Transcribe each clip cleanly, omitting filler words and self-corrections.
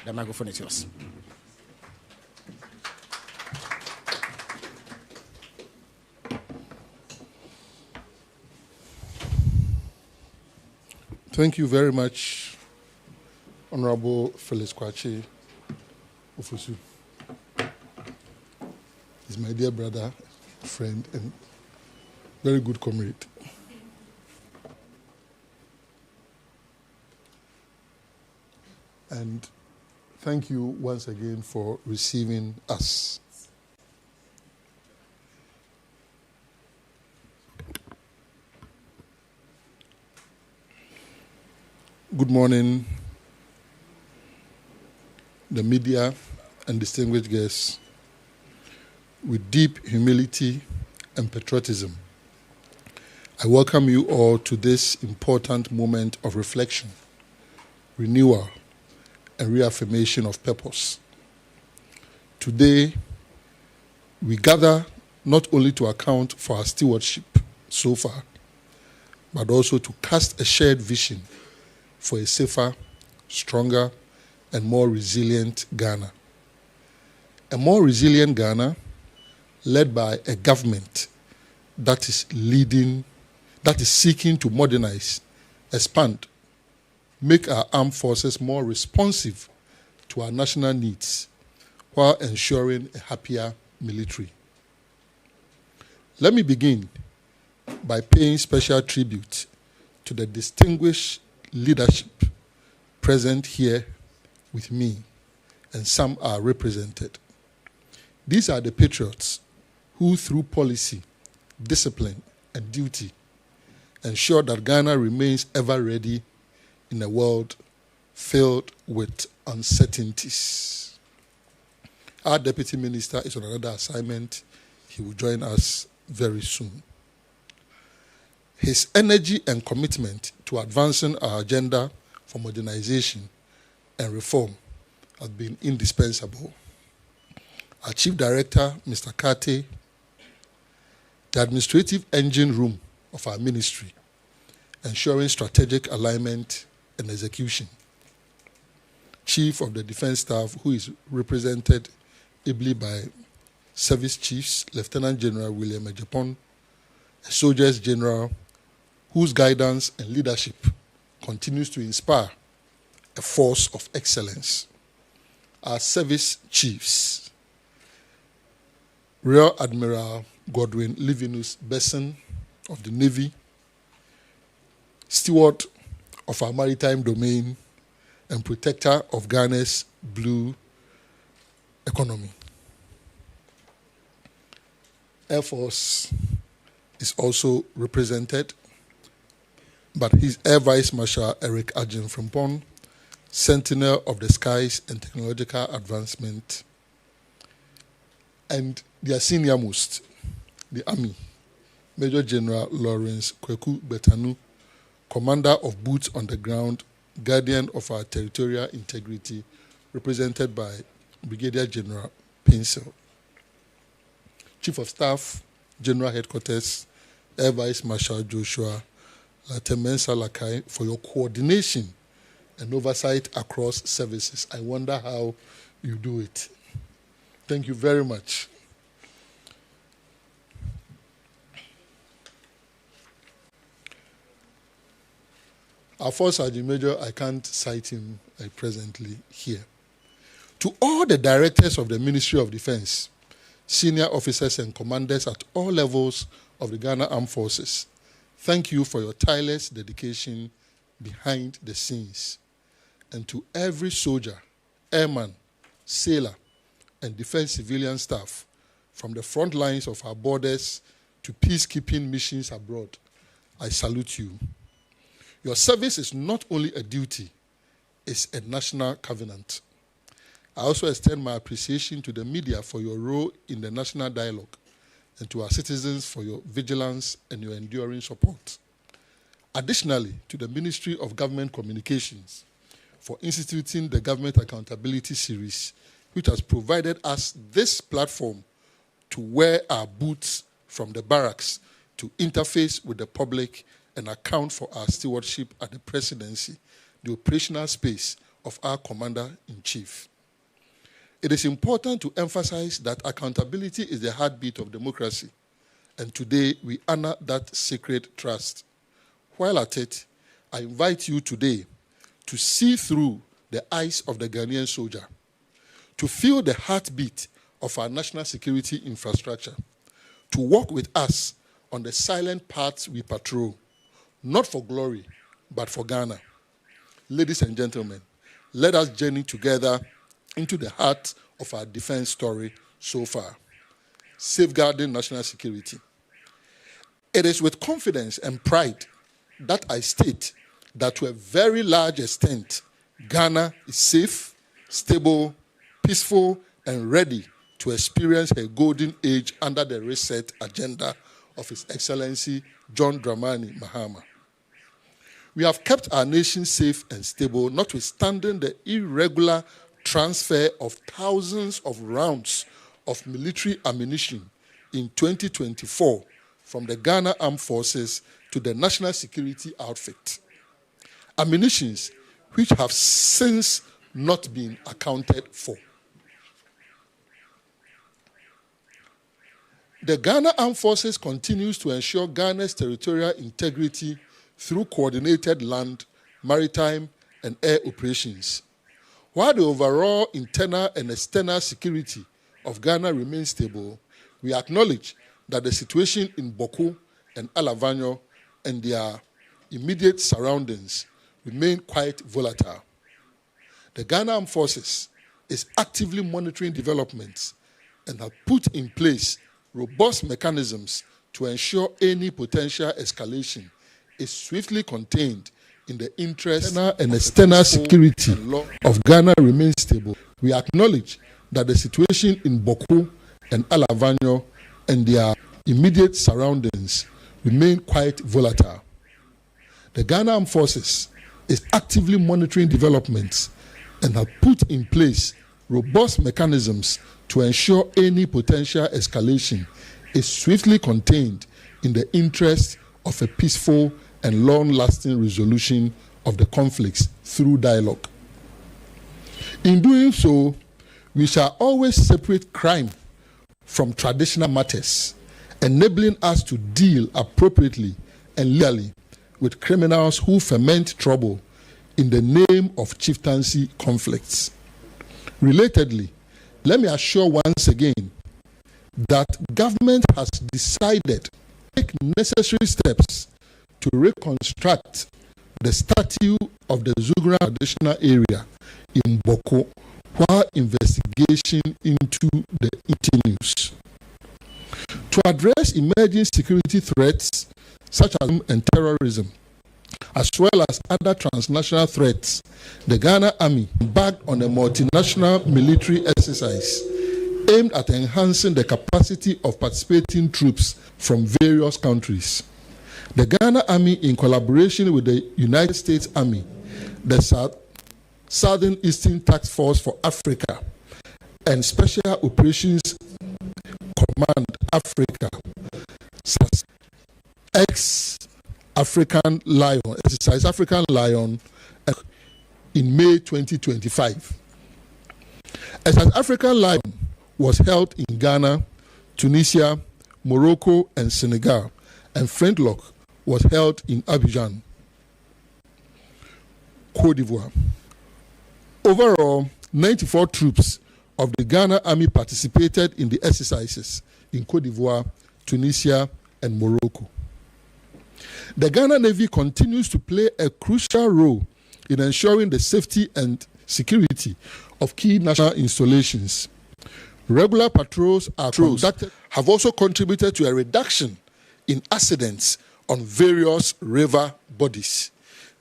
The microphone is yours. Thank you very much, Honorable Phyllis Kwachi Ofosu. He's my dear brother, friend, and very good comrade. And thank you once again for receiving us. Good morning, the media and distinguished guests. With deep humility and patriotism, I welcome you all to this important moment of reflection, renewal, and reaffirmation of purpose. Today, we gather not only to account for our stewardship so far, but also to cast a shared vision for a safer, stronger, and more resilient Ghana. A more resilient Ghana led by a government that is seeking to modernize, expand, make our armed forces more responsive to our national needs while ensuring a happier military. Let me begin by paying special tribute to the distinguished leadership present here with me, and some are represented. These are the patriots who, through policy, discipline, and duty, ensure that Ghana remains ever ready in a world filled with uncertainties. Our Deputy Minister is on another assignment. He will join us very soon. His energy and commitment to advancing our agenda for modernization and reform have been indispensable. Our Chief Director, Mr. Kate, the administrative engine room of our ministry, ensuring strategic alignment and execution. Chief of the Defense Staff, who is represented ably by Service Chiefs, Lieutenant General William Ejapon, a Soldiers General whose guidance and leadership continues to inspire a force of excellence. Our Service Chiefs, Rear Admiral Godwin Livinus Besson of the Navy, steward of our maritime domain and protector of Ghana's blue economy. Air Force is also represented, but his Air Vice Marshal Eric Ajin Frimpong, Sentinel of the Skies and Technological Advancement, and their senior most, the Army, Major General Lawrence Kweku Betanu, Commander of Boots on the Ground, Guardian of our territorial integrity, represented by Brigadier General Pinsel. Chief of Staff, General Headquarters, Air Vice Marshal Joshua Latemensa Lakai, for your coordination and oversight across services. I wonder how you do it. Thank you very much. Our first Sergeant Major, I can't cite him presently here. To all the directors of the Ministry of Defense, senior officers and commanders at all levels of the Ghana Armed Forces, thank you for your tireless dedication behind the scenes. And to every soldier, airman, sailor, and defense civilian staff, from the front lines of our borders to peacekeeping missions abroad, I salute you. Your service is not only a duty, it's a national covenant. I also extend my appreciation to the media for your role in the national dialogue and to our citizens for your vigilance and your enduring support. Additionally, to the Ministry of Government Communications for instituting the Government Accountability Series, which has provided us this platform to wear our boots from the barracks to interface with the public and account for our stewardship at the presidency, the operational space of our Commander-in-Chief. It is important to emphasize that accountability is the heartbeat of democracy, and today we honor that sacred trust. While at it, I invite you today to see through the eyes of the Ghanaian soldier, to feel the heartbeat of our national security infrastructure, to walk with us on the silent paths we patrol, not for glory, but for Ghana. Ladies and gentlemen, let us journey together into the heart of our defense story so far, safeguarding national security. It is with confidence and pride that I state that to a very large extent, Ghana is safe, stable, peaceful, and ready to experience a golden age under the reset agenda of His Excellency John Dramani Mahama. We have kept our nation safe and stable, notwithstanding the irregular transfer of thousands of rounds of military ammunition in 2024 from the Ghana Armed Forces to the National Security Outfit. Ammunitions which have since not been accounted for. The Ghana Armed Forces continues to ensure Ghana's territorial integrity through coordinated land, maritime, and air operations. While the overall internal and external security of Ghana remains stable, we acknowledge that the situation in Boko and Alavanyo and their immediate surroundings remain quite volatile. The Ghana Armed Forces is actively monitoring developments and have put in place robust mechanisms to ensure any potential escalation is swiftly contained in the interest and external security of Ghana remains stable. We acknowledge that the situation in Boko and Alavanyo and their immediate surroundings remain quite volatile. The Ghana Armed Forces is actively monitoring developments and have put in place robust mechanisms to ensure any potential escalation is swiftly contained in the interest of a peaceful and long-lasting resolution of the conflicts through dialogue. In doing so, we shall always separate crime from traditional matters, enabling us to deal appropriately and legally with criminals who foment trouble in the name of chieftaincy conflicts. Relatedly, let me assure once again that government has decided to take necessary steps to reconstruct the statue of the Zugura traditional area in Boko while investigation into the continues. To address emerging security threats such as and terrorism, as well as other transnational threats, the Ghana Army embarked on a multinational military exercise aimed at enhancing the capacity of participating troops from various countries. The Ghana Army, in collaboration with the United States Army, the Southern Eastern Task Force for Africa, and Special Operations Command Africa, ex-African Lion, exercise African Lion, in May 2025. Exercise African Lion was held in Ghana, Tunisia, Morocco, and Senegal, and Flintlock was held in Abidjan, Côte d'Ivoire. Overall, 94 troops of the Ghana Army participated in the exercises in Côte d'Ivoire, Tunisia, and Morocco. The Ghana Navy continues to play a crucial role in ensuring the safety and security of key national installations. Regular patrols are conducted, have also contributed to a reduction in accidents on various river bodies,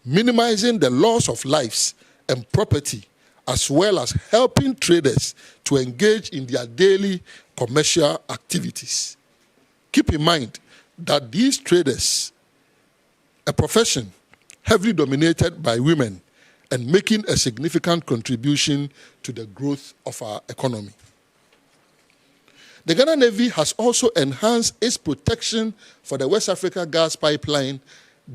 minimizing the loss of lives and property, as well as helping traders to engage in their daily commercial activities. Keep in mind that these traders, a profession heavily dominated by women and making a significant contribution to the growth of our economy. The Ghana Navy has also enhanced its protection for the West Africa gas pipeline,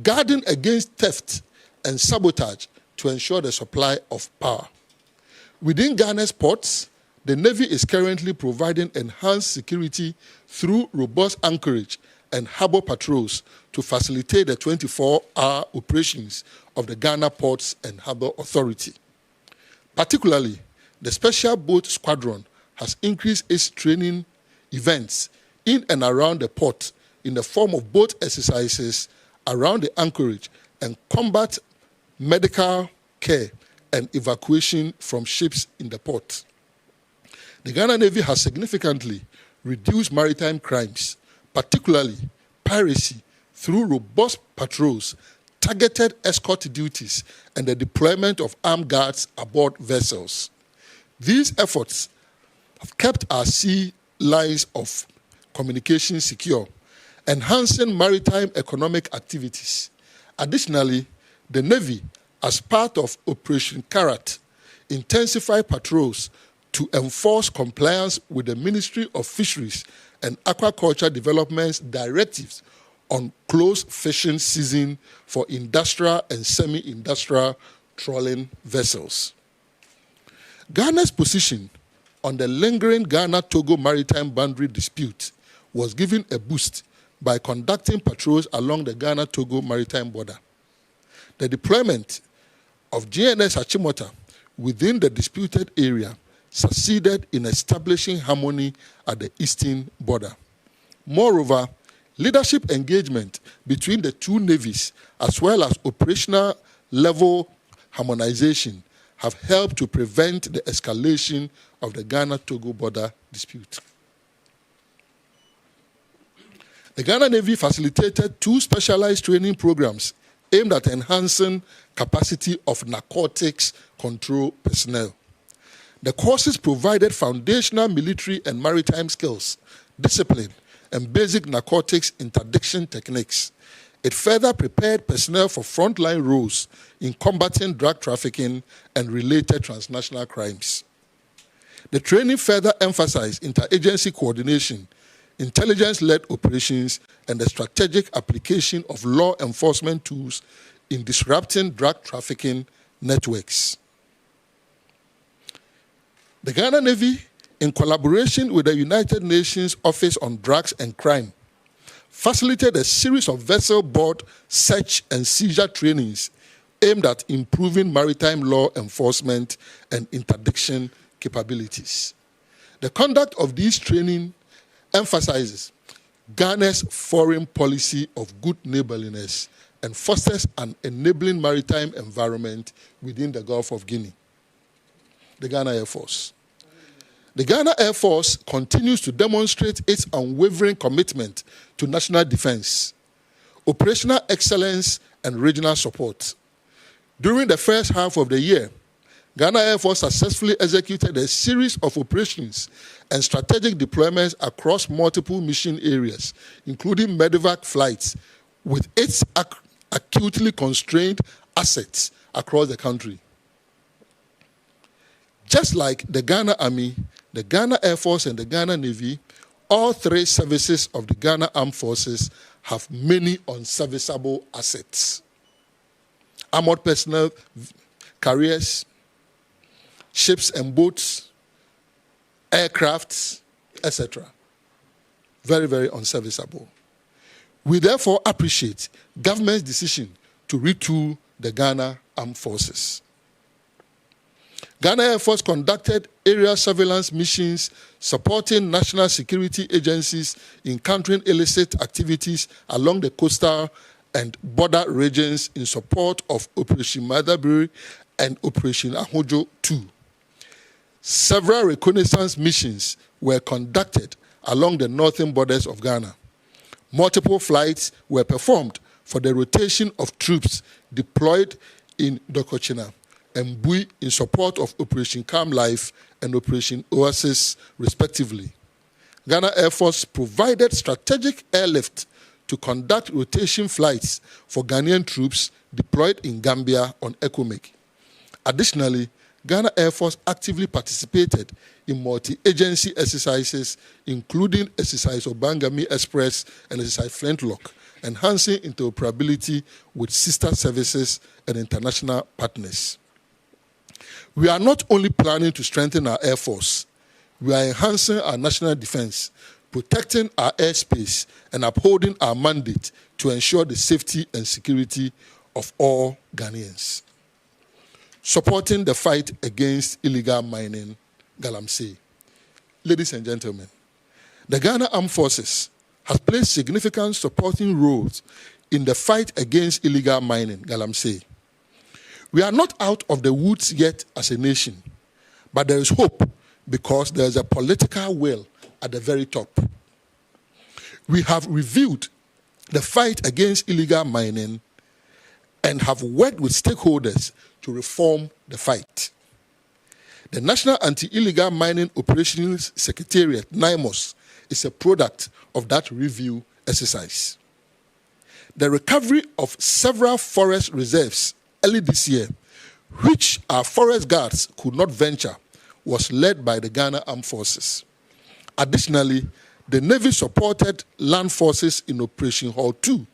guarding against theft and sabotage to ensure the supply of power. Within Ghana's ports, the Navy is currently providing enhanced security through robust anchorage and harbor patrols to facilitate the 24-hour operations of the Ghana Ports and Harbor Authority. Particularly, the Special Boat Squadron has increased its training events in and around the port in the form of boat exercises around the anchorage and combat medical care and evacuation from ships in the port. The Ghana Navy has significantly reduced maritime crimes, particularly piracy, through robust patrols, targeted escort duties, and the deployment of armed guards aboard vessels. These efforts have kept our sea lines of communication secure, enhancing maritime economic activities. Additionally, the Navy, as part of Operation Carrot, intensified patrols to enforce compliance with the Ministry of Fisheries and Aquaculture Development's directives on closed fishing season for industrial and semi-industrial trawling vessels. Ghana's position on the lingering Ghana-Togo maritime boundary dispute was given a boost by conducting patrols along the Ghana-Togo maritime border. The deployment of GNS Achimota within the disputed area succeeded in establishing harmony at the eastern border. Moreover, leadership engagement between the two navies, as well as operational level harmonization, have helped to prevent the escalation of the Ghana-Togo border dispute. The Ghana Navy facilitated 2 specialized training programs aimed at enhancing capacity of narcotics control personnel. The courses provided foundational military and maritime skills, discipline, and basic narcotics interdiction techniques. It further prepared personnel for frontline roles in combating drug trafficking and related transnational crimes. The training further emphasized interagency coordination, intelligence-led operations, and the strategic application of law enforcement tools in disrupting drug trafficking networks. The Ghana Navy, in collaboration with the United Nations Office on Drugs and Crime, facilitated a series of vessel board search and seizure trainings aimed at improving maritime law enforcement and interdiction capabilities. The conduct of these training emphasizes Ghana's foreign policy of good neighborliness and fosters an enabling maritime environment within the Gulf of Guinea. The Ghana Air Force. The Ghana Air Force continues to demonstrate its unwavering commitment to national defense, operational excellence, and regional support. During the first half of the year, Ghana Air Force successfully executed a series of operations and strategic deployments across multiple mission areas, including medevac flights, with its acutely constrained assets across the country. Just like the Ghana Army, the Ghana Air Force, and the Ghana Navy, all 3 services of the Ghana Armed Forces have many unserviceable assets. Armored personnel, carriers, ships and boats, aircrafts, etc. Very, very unserviceable. We therefore appreciate government's decision to retool the Ghana Armed Forces. Ghana Air Force conducted area surveillance missions supporting national security agencies in countering illicit activities along the coastal and border regions in support of Operation Madabiri and Operation Ahojo II. Several reconnaissance missions were conducted along the northern borders of Ghana. Multiple flights were performed for the rotation of troops deployed in Dokochina and Bui in support of Operation Calm Life and Operation Oasis, respectively. Ghana Air Force provided strategic airlift to conduct rotation flights for Ghanaian troops deployed in Gambia on ECOMIC. Additionally, Ghana Air Force actively participated in multi-agency exercises, including Exercise Obangami Express and Exercise Flintlock, enhancing interoperability with sister services and international partners. We are not only planning to strengthen our Air Force, we are enhancing our national defense, protecting our airspace, and upholding our mandate to ensure the safety and security of all Ghanaians. Supporting the fight against illegal mining, Galamsey. Ladies and gentlemen, the Ghana Armed Forces has played significant supporting roles in the fight against illegal mining, Galamsey. We are not out of the woods yet as a nation, but there is hope because there is a political will at the very top. We have reviewed the fight against illegal mining and have worked with stakeholders to reform the fight. The National Anti-Illegal Mining Operations Secretariat, NIMOS, is a product of that review exercise. The recovery of several forest reserves early this year, which our forest guards could not venture, was led by the Ghana Armed Forces. Additionally, the Navy supported land forces in Operation Hall 2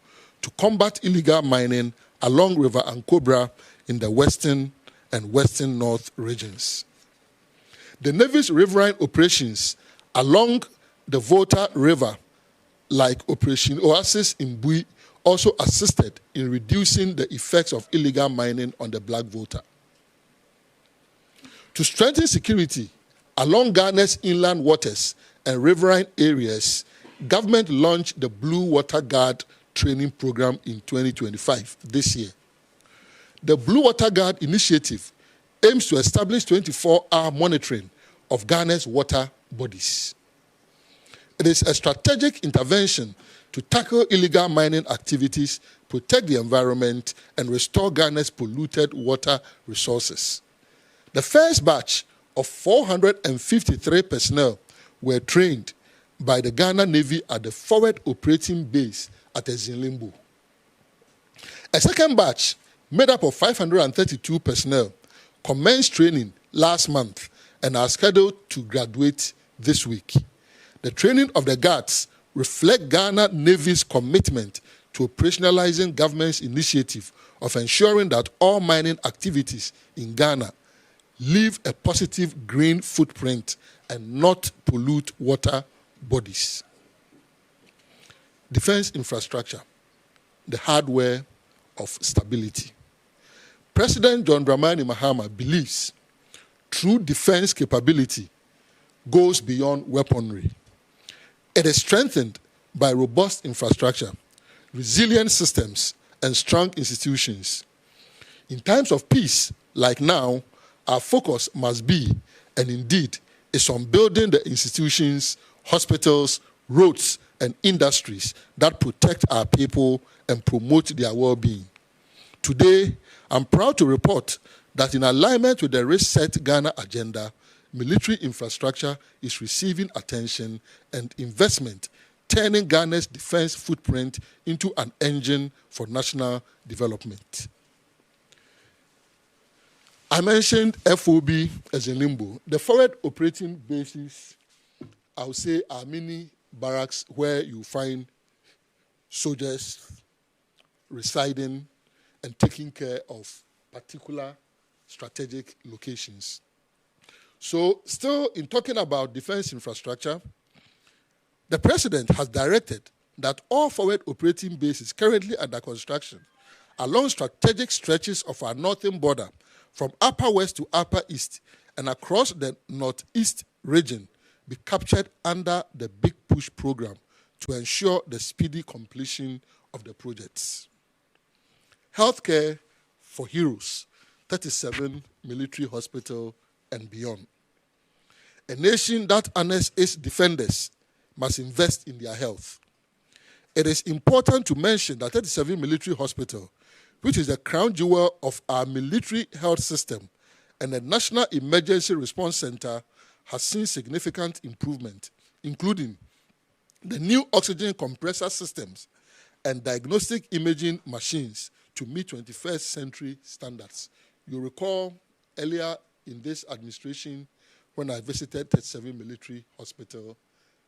to combat illegal mining along River Ankobra in the western and western north regions. The Navy's riverine operations along the Volta River, like Operation Oasis in Bui, also assisted in reducing the effects of illegal mining on the Black Volta. To strengthen security along Ghana's inland waters and riverine areas, government launched the Blue Water Guard training program in 2025, this year. The Blue Water Guard initiative aims to establish 24-hour monitoring of Ghana's water bodies. It is a strategic intervention to tackle illegal mining activities, protect the environment, and restore Ghana's polluted water resources. The first batch of 453 personnel were trained by the Ghana Navy at the Forward Operating Base at Ezinlimbo. A second batch, made up of 532 personnel, commenced training last month and are scheduled to graduate this week. The training of the guards reflect Ghana Navy's commitment to operationalizing government's initiative of ensuring that all mining activities in Ghana leave a positive green footprint and not pollute water bodies. Defense infrastructure, the hardware of stability. President John Dramani Mahama believes true defense capability goes beyond weaponry. It is strengthened by robust infrastructure, resilient systems, and strong institutions. In times of peace, like now, our focus must be, and indeed, is on building the institutions, hospitals, roads, and industries that protect our people and promote their well-being. Today, I'm proud to report that in alignment with the Reset Ghana agenda, military infrastructure is receiving attention and investment, turning Ghana's defense footprint into an engine for national development. I mentioned FOB as a limbo. The forward operating bases, I would say, are mini barracks where you find soldiers residing and taking care of particular strategic locations. So still in talking about defense infrastructure, the president has directed that all forward operating bases currently under construction along strategic stretches of our northern border from Upper West to Upper East and across the Northeast region be captured under the Big Push program to ensure the speedy completion of the projects. Healthcare for heroes, 37 military hospital and beyond. A nation that honors its defenders must invest in their health. It is important to mention that 37 military hospital, which is the crown jewel of our military health system, and the National Emergency Response Center has seen significant improvement, including the new oxygen compressor systems and diagnostic imaging machines to meet 21st century standards. You recall earlier in this administration when I visited 37 military hospital,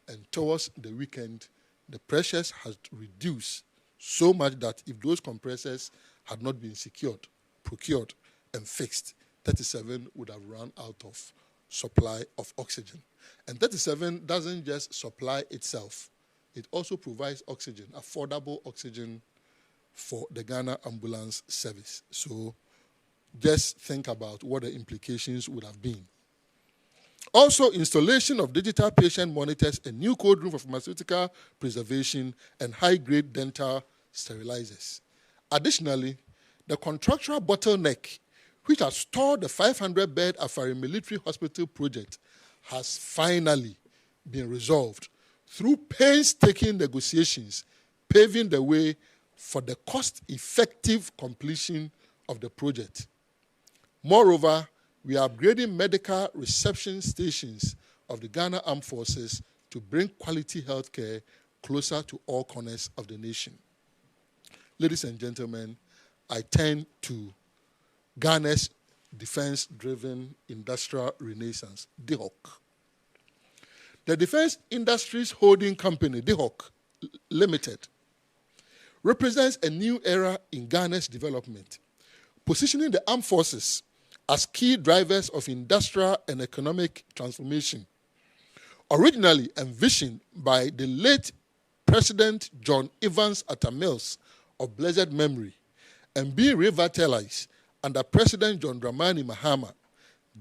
and towards the weekend, the pressures had reduced so much that if those compressors had not been secured, procured, and fixed, 37 would have run out of supply of oxygen. And 37 doesn't just supply itself, it also provides oxygen, affordable oxygen for the Ghana Ambulance Service. So just think about what the implications would have been. Also, installation of digital patient monitors, a new cold room for pharmaceutical preservation, and high-grade dental sterilizers. Additionally, the contractual bottleneck, which has stalled the 500-bed Afari Military Hospital project, has finally been resolved through painstaking negotiations, paving the way for the cost-effective completion of the project. Moreover, we are upgrading medical reception stations of the Ghana Armed Forces to bring quality health care closer to all corners of the nation. Ladies and gentlemen, I turn to Ghana's defense-driven industrial renaissance, DeHawk. The Defense Industries Holding Company, DeHawk Limited, represents a new era in Ghana's development, positioning the armed forces as key drivers of industrial and economic transformation. Originally envisioned by the late President John Evans Atta Mills of blessed memory and being revitalized under President John Dramani Mahama,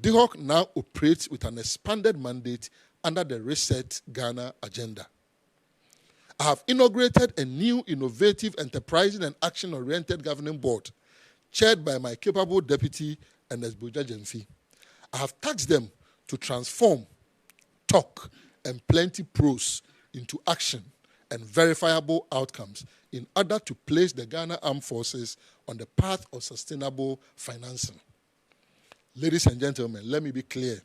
DeHawk now operates with an expanded mandate under the Reset Ghana agenda. I have inaugurated a new, innovative, enterprising, and action-oriented governing board chaired by my capable deputy, Ernest Boja Jemfi. I have tasked them to transform talk and plenty prose into action and verifiable outcomes in order to place the Ghana Armed Forces on the path of sustainable financing. Ladies and gentlemen, let me be clear.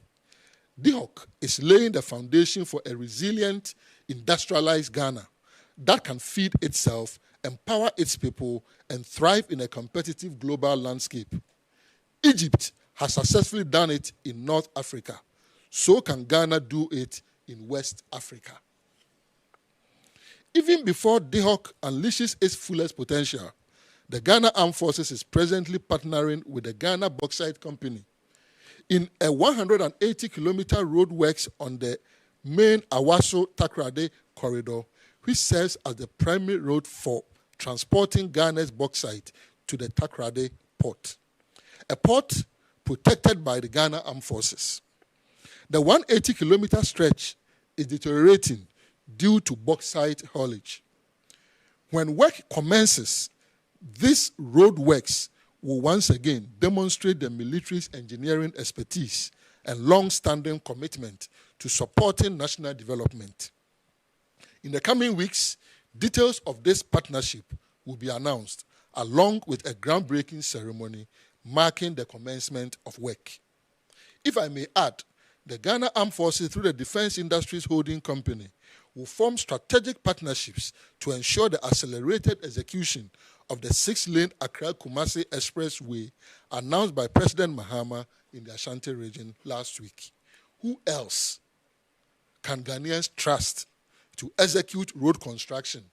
DeHawk is laying the foundation for a resilient, industrialized Ghana that can feed itself, empower its people, and thrive in a competitive global landscape. Egypt has successfully done it in North Africa. So can Ghana do it in West Africa. Even before DeHawk unleashes its fullest potential, the Ghana Armed Forces is presently partnering with the Ghana Bauxite Company in a 180-kilometer roadworks on the main Awaso-Takoradi corridor, which serves as the primary road for transporting Ghana's bauxite to the Takoradi port, a port protected by the Ghana Armed Forces. The 180-kilometer stretch is deteriorating due to bauxite haulage. When work commences, this roadworks will once again demonstrate the military's engineering expertise and long-standing commitment to supporting national development. In the coming weeks, details of this partnership will be announced, along with a groundbreaking ceremony marking the commencement of work. If I may add, the Ghana Armed Forces, through the Defense Industries Holding Company, will form strategic partnerships to ensure the accelerated execution of the 6-lane Accra-Kumasi Expressway announced by President Mahama in the Ashanti region last week. Who else can Ghanaians trust to execute road construction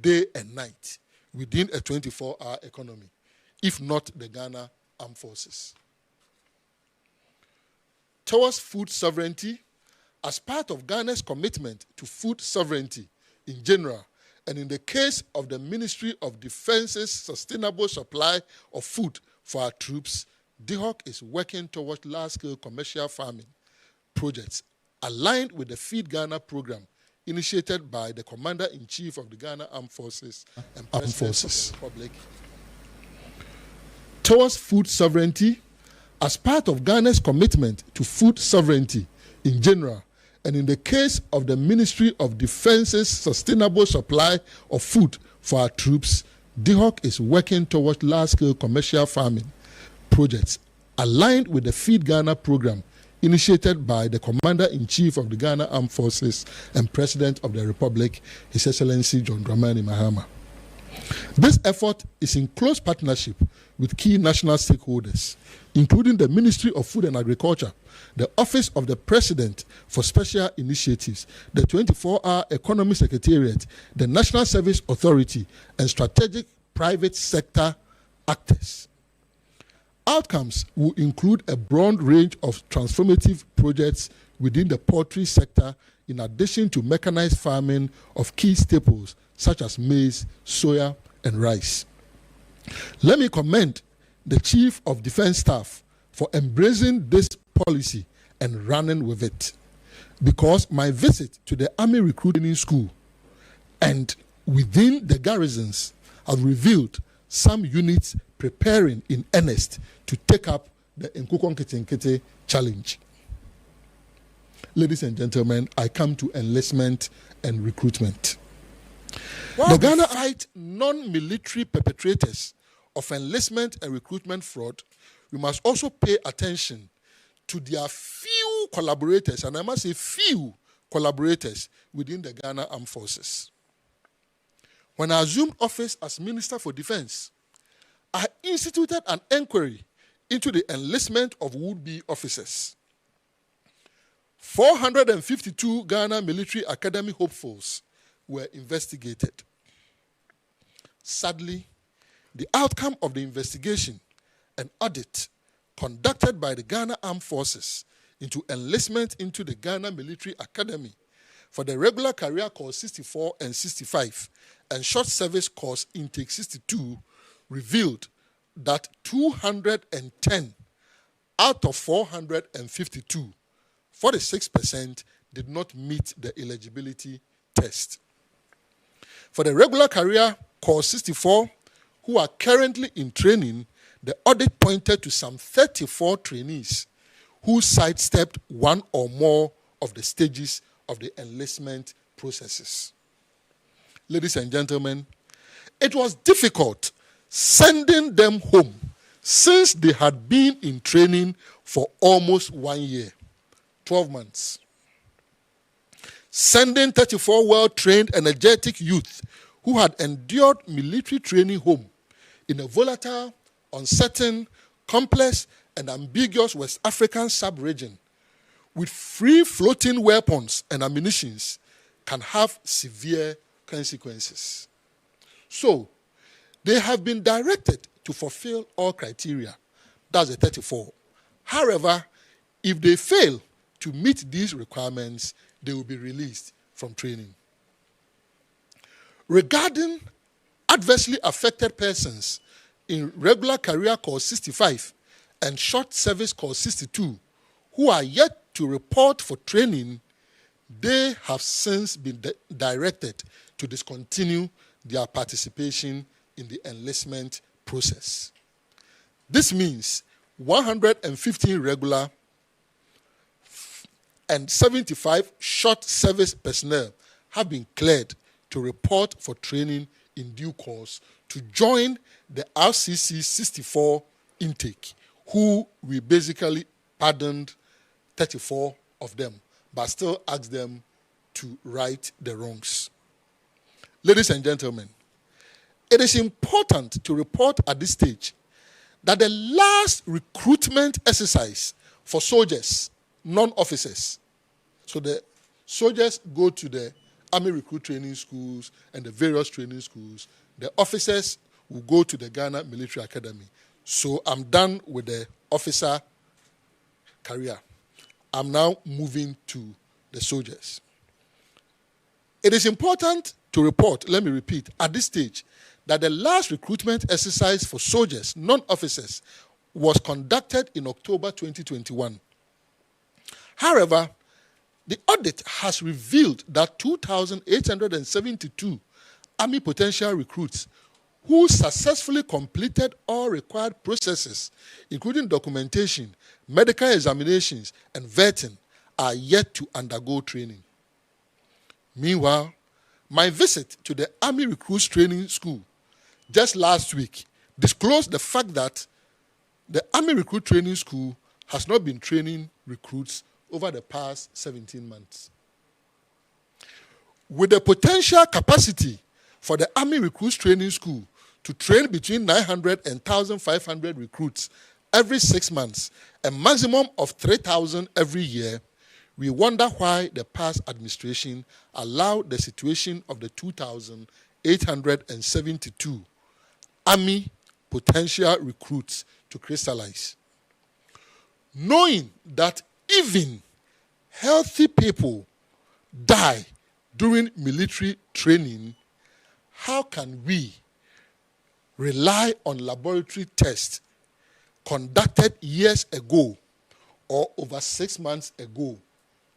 day and night within a 24-hour economy, if not the Ghana Armed Forces? Towards food sovereignty, as part of Ghana's commitment to food sovereignty in general, and in the case of the Ministry of Defense's sustainable supply of food for our troops, DeHawk is working towards large-scale commercial farming projects aligned with the Feed Ghana program initiated by the Commander-in-Chief of the Ghana Armed Forces and President of the Republic. Towards food sovereignty, as part of Ghana's commitment to food sovereignty in general, and in the case of the Ministry of Defense's sustainable supply of food for our troops, DeHawk is working towards large-scale commercial farming projects aligned with the Feed Ghana program initiated by the Commander-in-Chief of the Ghana Armed Forces and President of the Republic, His Excellency John Dramani Mahama. This effort is in close partnership with key national stakeholders, including the Ministry of Food and Agriculture, the Office of the President for Special Initiatives, the 24-Hour Economy Secretariat, the National Service Authority, and strategic private sector actors. Outcomes will include a broad range of transformative projects within the poultry sector, in addition to mechanized farming of key staples such as maize, soya, and rice. Let me commend the Chief of Defense Staff for embracing this policy and running with it, because my visit to the Army Recruiting School and within the garrisons have revealed some units preparing in earnest to take up the Nkukonketenkete challenge. Ladies and gentlemen, I come to enlistment and recruitment. The Ghana fight non-military perpetrators of enlistment and recruitment fraud. We must also pay attention to their few collaborators, and I must say few collaborators within the Ghana Armed Forces. When I assumed office as Minister for Defense, I instituted an inquiry into the enlistment of would-be officers. 452 Ghana Military Academy hopefuls were investigated. Sadly, the outcome of the investigation and audit conducted by the Ghana Armed Forces into enlistment into the Ghana Military Academy for the regular career course 64 and 65 and short service course intake 62 revealed that 210 out of 452, 46%, did not meet the eligibility test. For the regular career course 64, who are currently in training, the audit pointed to some 34 trainees who sidestepped one or more of the stages of the enlistment processes. Ladies and gentlemen, it was difficult sending them home since they had been in training for almost 1 year, 12 months. Sending 34 well-trained, energetic youth who had endured military training home in a volatile, uncertain, complex, and ambiguous West African sub-region with free-floating weapons and ammunitions can have severe consequences. So, they have been directed to fulfill all criteria. That's the 34. However, if they fail to meet these requirements, they will be released from training. Regarding adversely affected persons in regular career course 65 and short service course 62 who are yet to report for training, they have since been directed to discontinue their participation in the enlistment process. This means 115 regular and 75 short service personnel have been cleared to report for training in due course to join the RCC 64 intake, who we basically pardoned 34 of them, but still asked them to right the wrongs. Ladies and gentlemen, it is important to report at this stage that the last recruitment exercise for soldiers, non-officers, so the soldiers go to the Army Recruit Training Schools and the various training schools, the officers will go to the Ghana Military Academy. So I'm done with the officer career. I'm now moving to the soldiers. It is important to report, let me repeat, at this stage, that the last recruitment exercise for soldiers, non-officers, was conducted in October 2021. However, the audit has revealed that 2,872 Army potential recruits who successfully completed all required processes, including documentation, medical examinations, and vetting, are yet to undergo training. Meanwhile, my visit to the Army Recruits Training School just last week disclosed the fact that the Army Recruit Training School has not been training recruits over the past 17 months. With the potential capacity for the Army Recruits Training School to train between 900 and 1,500 recruits every 6 months, a maximum of 3,000 every year, we wonder why the past administration allowed the situation of the 2,872 Army potential recruits to crystallize. Knowing that even healthy people die during military training, how can we rely on laboratory tests conducted years ago or over 6 months ago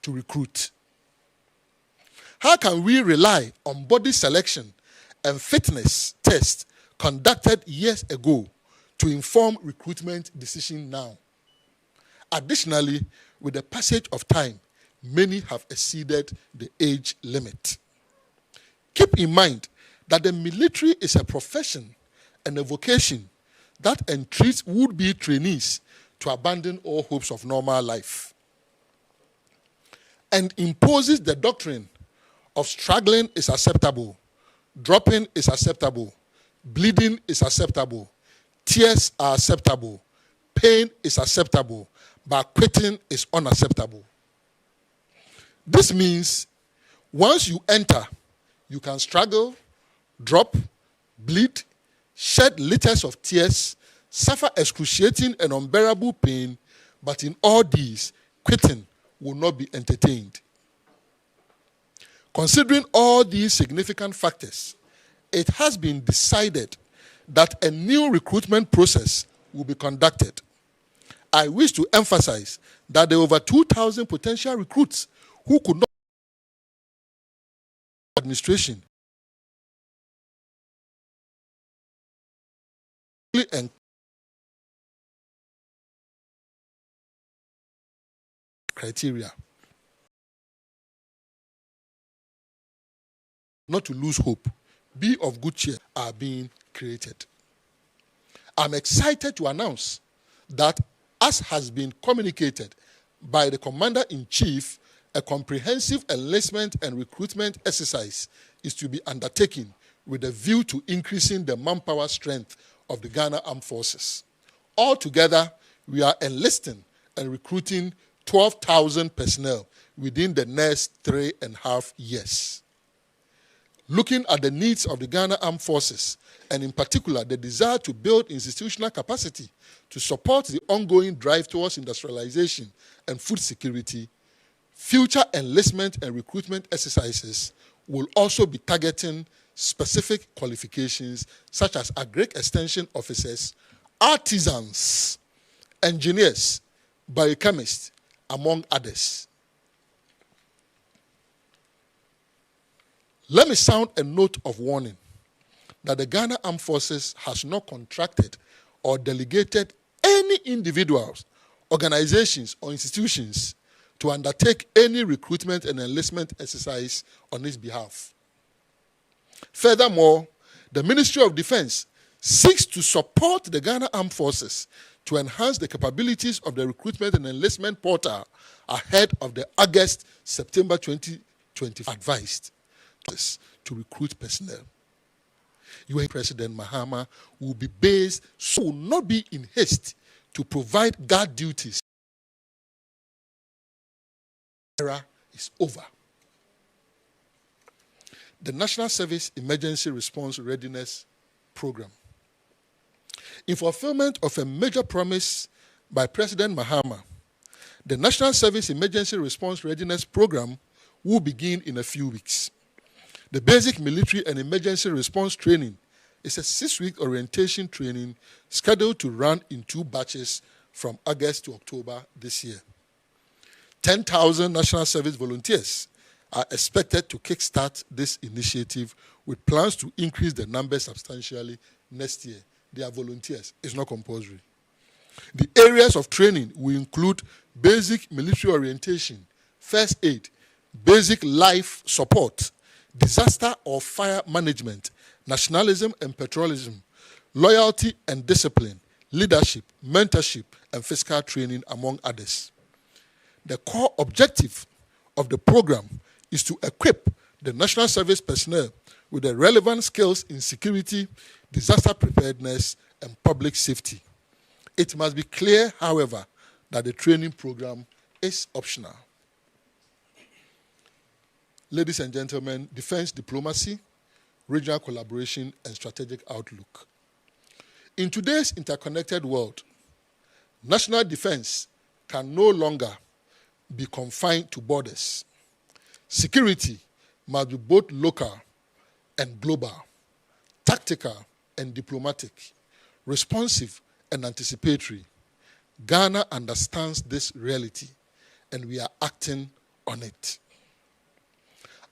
to recruit? How can we rely on body selection and fitness tests conducted years ago to inform recruitment decision now? Additionally, with the passage of time, many have exceeded the age limit. Keep in mind that the military is a profession and a vocation that entreats would-be trainees to abandon all hopes of normal life and imposes the doctrine of struggling is acceptable, dropping is acceptable, bleeding is acceptable, tears are acceptable, pain is acceptable, but quitting is unacceptable. This means once you enter, you can struggle, drop, bleed, shed liters of tears, suffer excruciating and unbearable pain, but in all these, quitting will not be entertained. Considering all these significant factors, it has been decided that a new recruitment process will be conducted. I wish to emphasize that there are over 2,000 potential recruits who could not administration and criteria. Not to lose hope, be of good cheer, are being created. I'm excited to announce that, as has been communicated by the Commander-in-Chief, a comprehensive enlistment and recruitment exercise is to be undertaken with a view to increasing the manpower strength of the Ghana Armed Forces. Altogether, we are enlisting and recruiting 12,000 personnel within the next 3.5 years. Looking at the needs of the Ghana Armed Forces, and in particular the desire to build institutional capacity to support the ongoing drive towards industrialization and food security, future enlistment and recruitment exercises will also be targeting specific qualifications such as agric extension officers, artisans, engineers, biochemists, among others. Let me sound a note of warning that the Ghana Armed Forces has not contracted or delegated any individuals, organizations, or institutions to undertake any recruitment and enlistment exercise on its behalf. Furthermore, the Ministry of Defense seeks to support the Ghana Armed Forces to enhance the capabilities of the recruitment and enlistment portal ahead of the August-September 2020 advised to recruit personnel. UN President Mahama will be based, so will not be in haste to provide guard duties. The era is over. The National Service Emergency Response Readiness Program. In fulfillment of a major promise by President Mahama, the National Service Emergency Response Readiness Program will begin in a few weeks. The basic military and emergency response training is a 6-week orientation training scheduled to run in 2 batches from August to October this year. 10,000 National Service volunteers are expected to kickstart this initiative with plans to increase the number substantially next year. They are volunteers. It's not compulsory. The areas of training will include basic military orientation, first aid, basic life support, disaster or fire management, nationalism and patriotism, loyalty and discipline, leadership, mentorship, and fiscal training, among others. The core objective of the program is to equip the National Service personnel with the relevant skills in security, disaster preparedness, and public safety. It must be clear, however, that the training program is optional. Ladies and gentlemen, defense diplomacy, regional collaboration, and strategic outlook. In today's interconnected world, national defense can no longer be confined to borders. Security must be both local and global, tactical and diplomatic, responsive and anticipatory. Ghana understands this reality, and we are acting on it.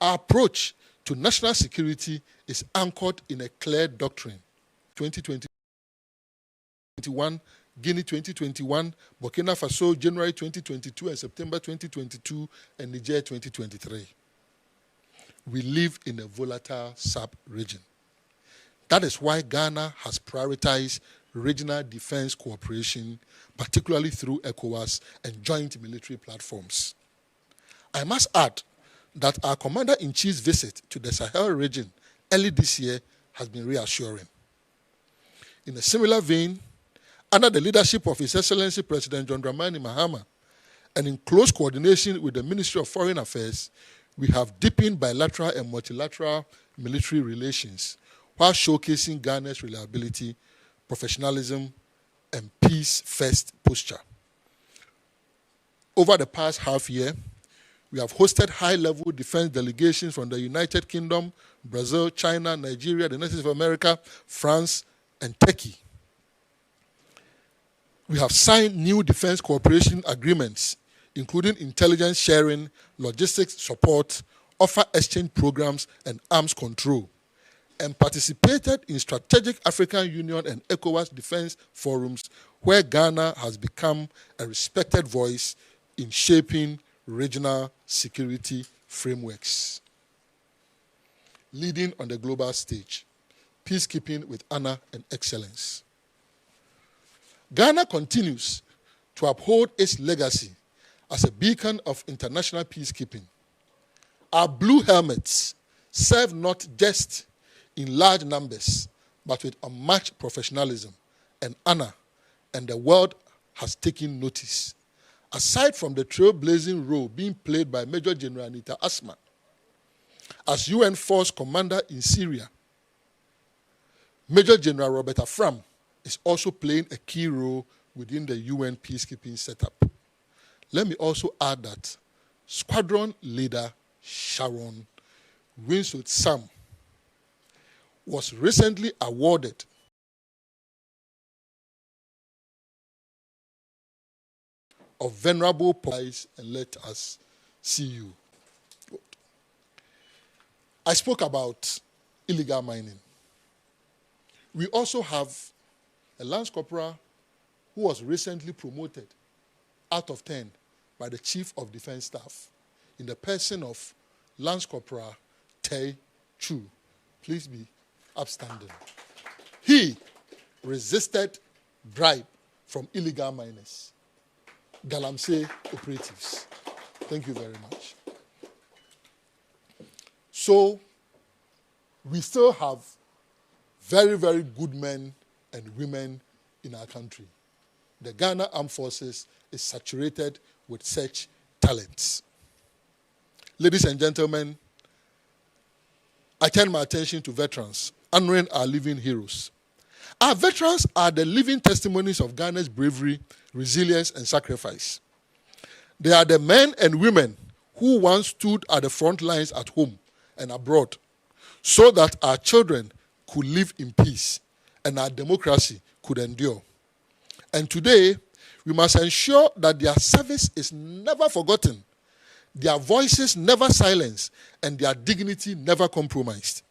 Our approach to national security is anchored in a clear doctrine. 2021, Guinea 2021, Burkina Faso January 2022 and September 2022, and Niger 2023. We live in a volatile sub-region. That is why Ghana has prioritized regional defense cooperation, particularly through ECOWAS and joint military platforms. I must add that our Commander-in-Chief's visit to the Sahel region early this year has been reassuring. In a similar vein, under the leadership of His Excellency President John Dramani Mahama, and in close coordination with the Ministry of Foreign Affairs, we have deepened bilateral and multilateral military relations while showcasing Ghana's reliability, professionalism, and peace-first posture. Over the past half year, we have hosted high-level defense delegations from the United Kingdom, Brazil, China, Nigeria, the United States of America, France, and Turkey. We have signed new defense cooperation agreements, including intelligence sharing, logistics support, offer exchange programs, and arms control, and participated in strategic African Union and ECOWAS defense forums where Ghana has become a respected voice in shaping regional security frameworks. Leading on the global stage, peacekeeping with honor and excellence. Ghana continues to uphold its legacy as a beacon of international peacekeeping. Our blue helmets serve not just in large numbers, but with unmatched professionalism and honor, and the world has taken notice. Aside from the trailblazing role being played by Major General Anita Asma as UN Force Commander in Syria, Major General Robert Afram is also playing a key role within the UN peacekeeping setup. Let me also add that Squadron Leader Sharon Winswood Sam was recently awarded of Venerable Prize, and let us see you. Good. I spoke about illegal mining. We also have a Lance Corporal who was recently promoted out of 10 by the Chief of Defense Staff in the person of Lance Corporal Tay Chu. Please be upstanding. He resisted bribe from illegal miners, Galamsey operatives. Thank you very much. So, we still have very, very good men and women in our country. The Ghana Armed Forces is saturated with such talents. Ladies and gentlemen, I turn my attention to veterans, honoring our living heroes. Our veterans are the living testimonies of Ghana's bravery, resilience, and sacrifice. They are the men and women who once stood at the front lines at home and abroad so that our children could live in peace and our democracy could endure. And today, we must ensure that their service is never forgotten, their voices never silenced, and their dignity never compromised.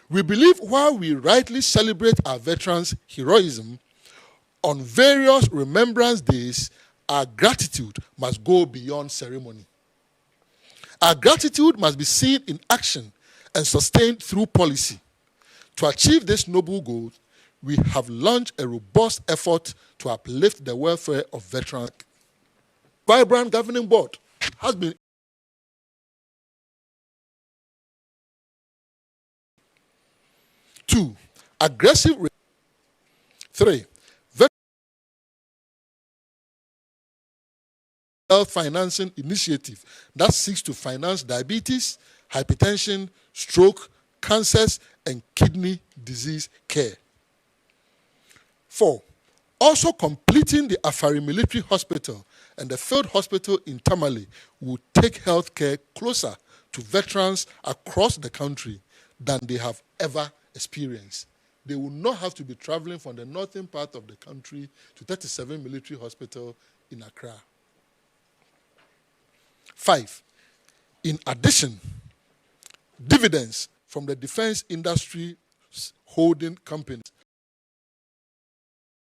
We believe while we rightly celebrate our veterans' heroism, on various remembrance days, our gratitude must go beyond ceremony. Our gratitude must be seen in action and sustained through policy. To achieve this noble goal, we have launched a robust effort to uplift the welfare of veterans. Vibrant Governing Board has been 2, aggressive. 3, health financing initiative that seeks to finance diabetes, hypertension, stroke, cancers, and kidney disease care. 4, also completing the Afari Military Hospital and the field hospital in Tamale will take health care closer to veterans across the country than they have ever experienced. They will not have to be traveling from the northern part of the country to 37 Military Hospital in Accra. 5, in addition, dividends from the defense industry holding companies,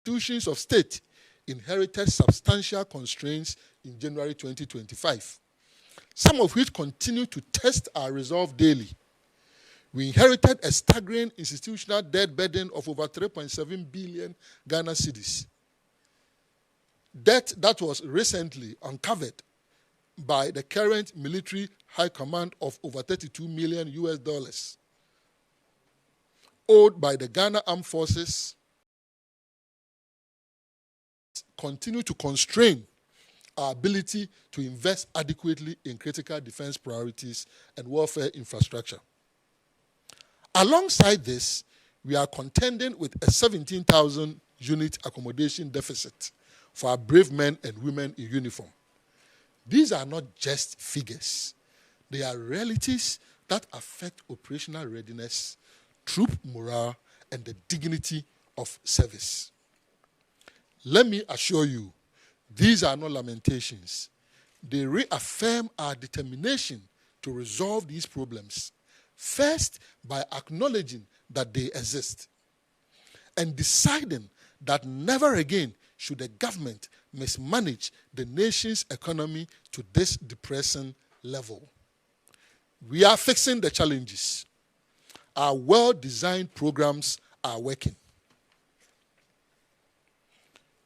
institutions of state inherited substantial constraints in January 2025, some of which continue to test our resolve daily. We inherited a staggering institutional debt burden of over 3.7 billion Ghana cedis. Debt that was recently uncovered by the current military high command of over $32 million US, owed by the Ghana Armed Forces, continue to constrain our ability to invest adequately in critical defense priorities and warfare infrastructure. Alongside this, we are contending with a 17,000 unit accommodation deficit for our brave men and women in uniform. These are not just figures. They are realities that affect operational readiness, troop morale, and the dignity of service. Let me assure you, these are not lamentations. They reaffirm our determination to resolve these problems, first by acknowledging that they exist and deciding that never again should the government mismanage the nation's economy to this depressing level. We are fixing the challenges. Our well-designed programs are working.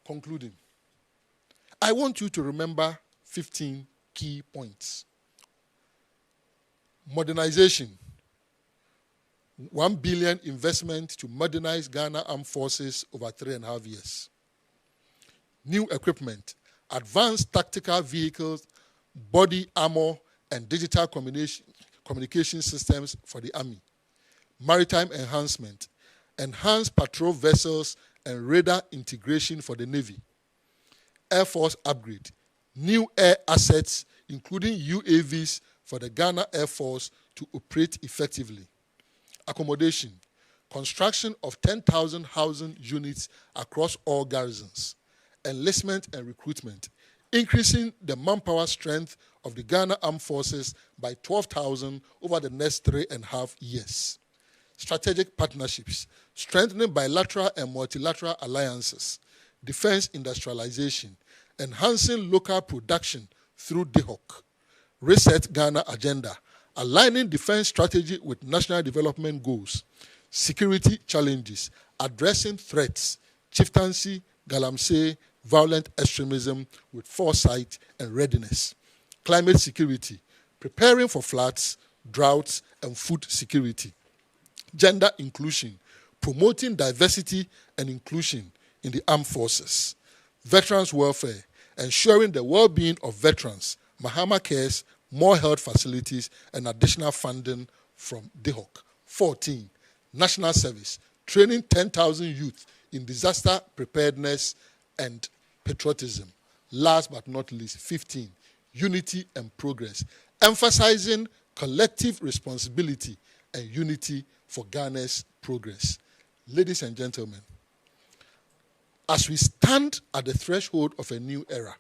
Concluding, I want you to remember 15 key points. Modernization. 1 billion investment to modernize Ghana Armed Forces over 3.5 years. New equipment, advanced tactical vehicles, body armor, and digital communication systems for the Army. Maritime enhancement, enhanced patrol vessels and radar integration for the Navy. Air Force upgrade, new air assets, including UAVs for the Ghana Air Force to operate effectively. Accommodation, construction of 10,000 housing units across all garrisons. Enlistment and recruitment, increasing the manpower strength of the Ghana Armed Forces by 12,000 over the next 3.5 years. Strategic partnerships, strengthening bilateral and multilateral alliances. Defense industrialization, enhancing local production through DeHawk. Reset Ghana agenda, aligning defense strategy with national development goals. Security challenges, addressing threats, chieftaincy, galamsey, violent extremism with foresight and readiness. Climate security, preparing for floods, droughts, and food security. Gender inclusion, promoting diversity and inclusion in the armed forces. Veterans welfare, ensuring the well-being of veterans. Mahama Cares, more health facilities, and additional funding from DeHawk. 14, national service, training 10,000 youth in disaster preparedness and patriotism. Last but not least, 15, unity and progress, emphasizing collective responsibility and unity for Ghana's progress. Ladies and gentlemen, as we stand at the threshold of a new era,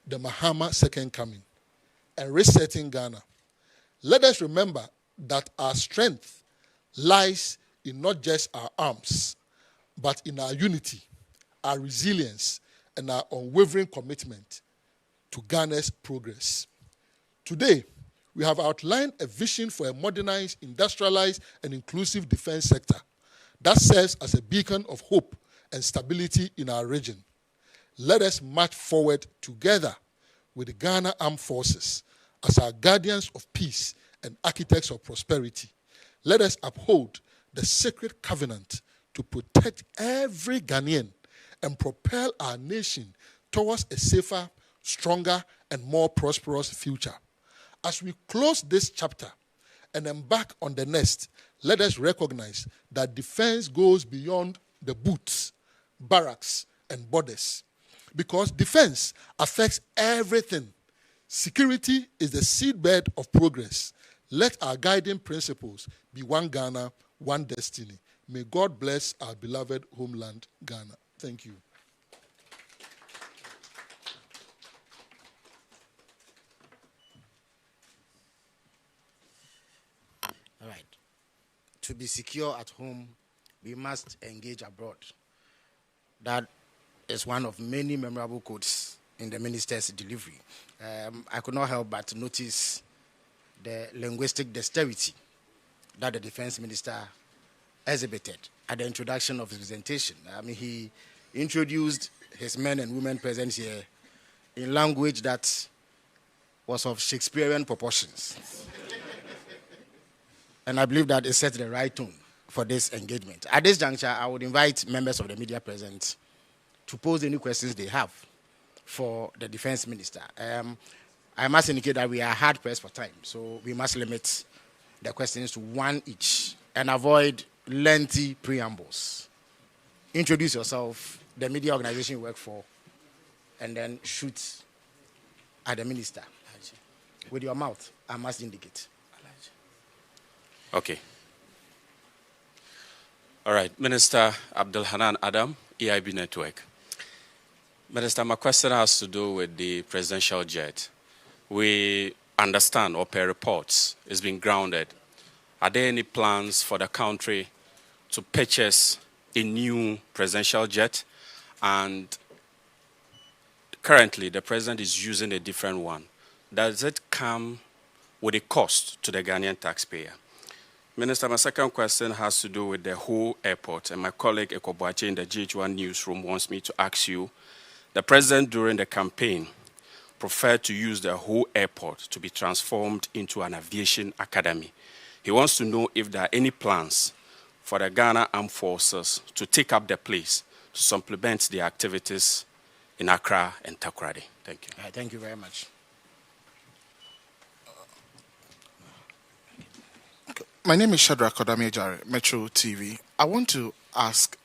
the Mahama Second Coming, and resetting Ghana, let us remember that our strength lies in not just our arms, but in our unity, our resilience, and our unwavering commitment to Ghana's progress. Today, we have outlined a vision for a modernized, industrialized, and inclusive defense sector that serves as a beacon of hope and stability in our region. Let us march forward together with the Ghana Armed Forces as our guardians of peace and architects of prosperity. Let us uphold the sacred covenant to protect every Ghanaian and propel our nation towards a safer, stronger, and more prosperous future. As we close this chapter and embark on the next, let us recognize that defense goes beyond the boots, barracks, and borders, because defense affects everything. Security is the seedbed of progress. Let our guiding principles be one Ghana, one destiny. May God bless our beloved homeland, Ghana. Thank you. All right. To be secure at home, we must engage abroad. That is one of many memorable quotes in the minister's delivery. I could not help but notice the linguistic dexterity that the defense minister exhibited at the introduction of his presentation. I mean, he introduced his men and women present here in language that was of Shakespearean proportions. And I believe that it set the right tone for this engagement. At this juncture, I would invite members of the media present to pose any questions they have for the defense minister. I must indicate that we are hard pressed for time, so we must limit the questions to one each and avoid lengthy preambles. Introduce yourself, the media organization you work for, and then shoot at the minister. With your mouth, I must indicate. Okay. All right. Minister Abdul Hanan Adam, EIB Network. Minister, my question has to do with the presidential jet. We understand, or per reports, it's been grounded. Are there any plans for the country to purchase a new presidential jet? And currently, the president is using a different one. Does it come with a cost to the Ghanaian taxpayer? Minister, my second question has to do with the whole airport. And my colleague Ekobuache in the GH1 newsroom wants me to ask you, the president during the campaign preferred to use the whole airport to be transformed into an aviation academy. He wants to know if there are any plans for the Ghana Armed Forces to take up the place to supplement the activities in Accra and Takoradi. Thank you. Thank you very much. My name is Shadrach Kodamejare, Metro TV. I want to ask,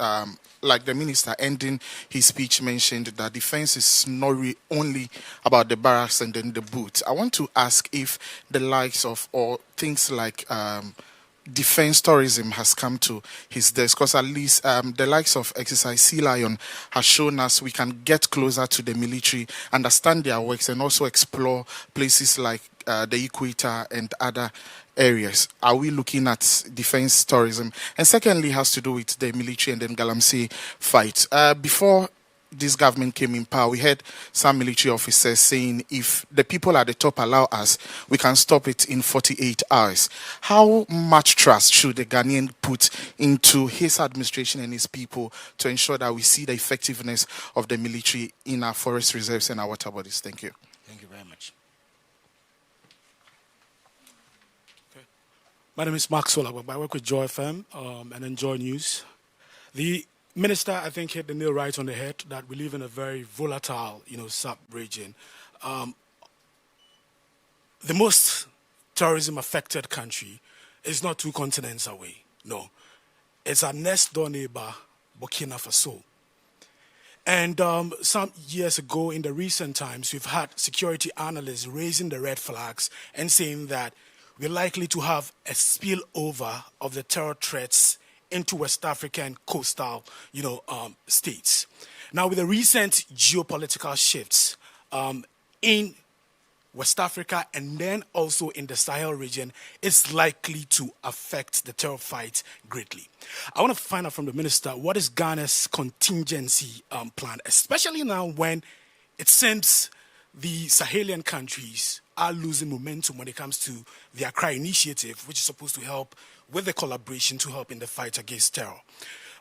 like the minister ending his speech mentioned that defense is not only about the barracks and then the boots. I want to ask if the likes of, or things like defense tourism has come to his desk, because at least the likes of Exercise Sea Lion has shown us we can get closer to the military, understand their works, and also explore places like the equator and other areas. Are we looking at defense tourism? And secondly, has to do with the military and then Galamsey fight. Before this government came in power, we had some military officers saying if the people at the top allow us, we can stop it in 48 hours. How much trust should the Ghanaian put into his administration and his people to ensure that we see the effectiveness of the military in our forest reserves and our water bodies? Thank you. Thank you very much. My name is Mark Solagba. I work with Joy FM and Enjoy News. The minister, I think, hit the nail right on the head that we live in a very volatile, sub-region. The most terrorism-affected country is not 2 continents away. No. It's our next door neighbor, Burkina Faso. And some years ago, in the recent times, we've had security analysts raising the red flags and saying that we're likely to have a spillover of the terror threats into West African coastal, states. Now, with the recent geopolitical shifts in West Africa and then also in the Sahel region, it's likely to affect the terror fight greatly. I want to find out from the minister, what is Ghana's contingency plan, especially now when it seems the Sahelian countries are losing momentum when it comes to the Accra initiative, which is supposed to help with the collaboration to help in the fight against terror.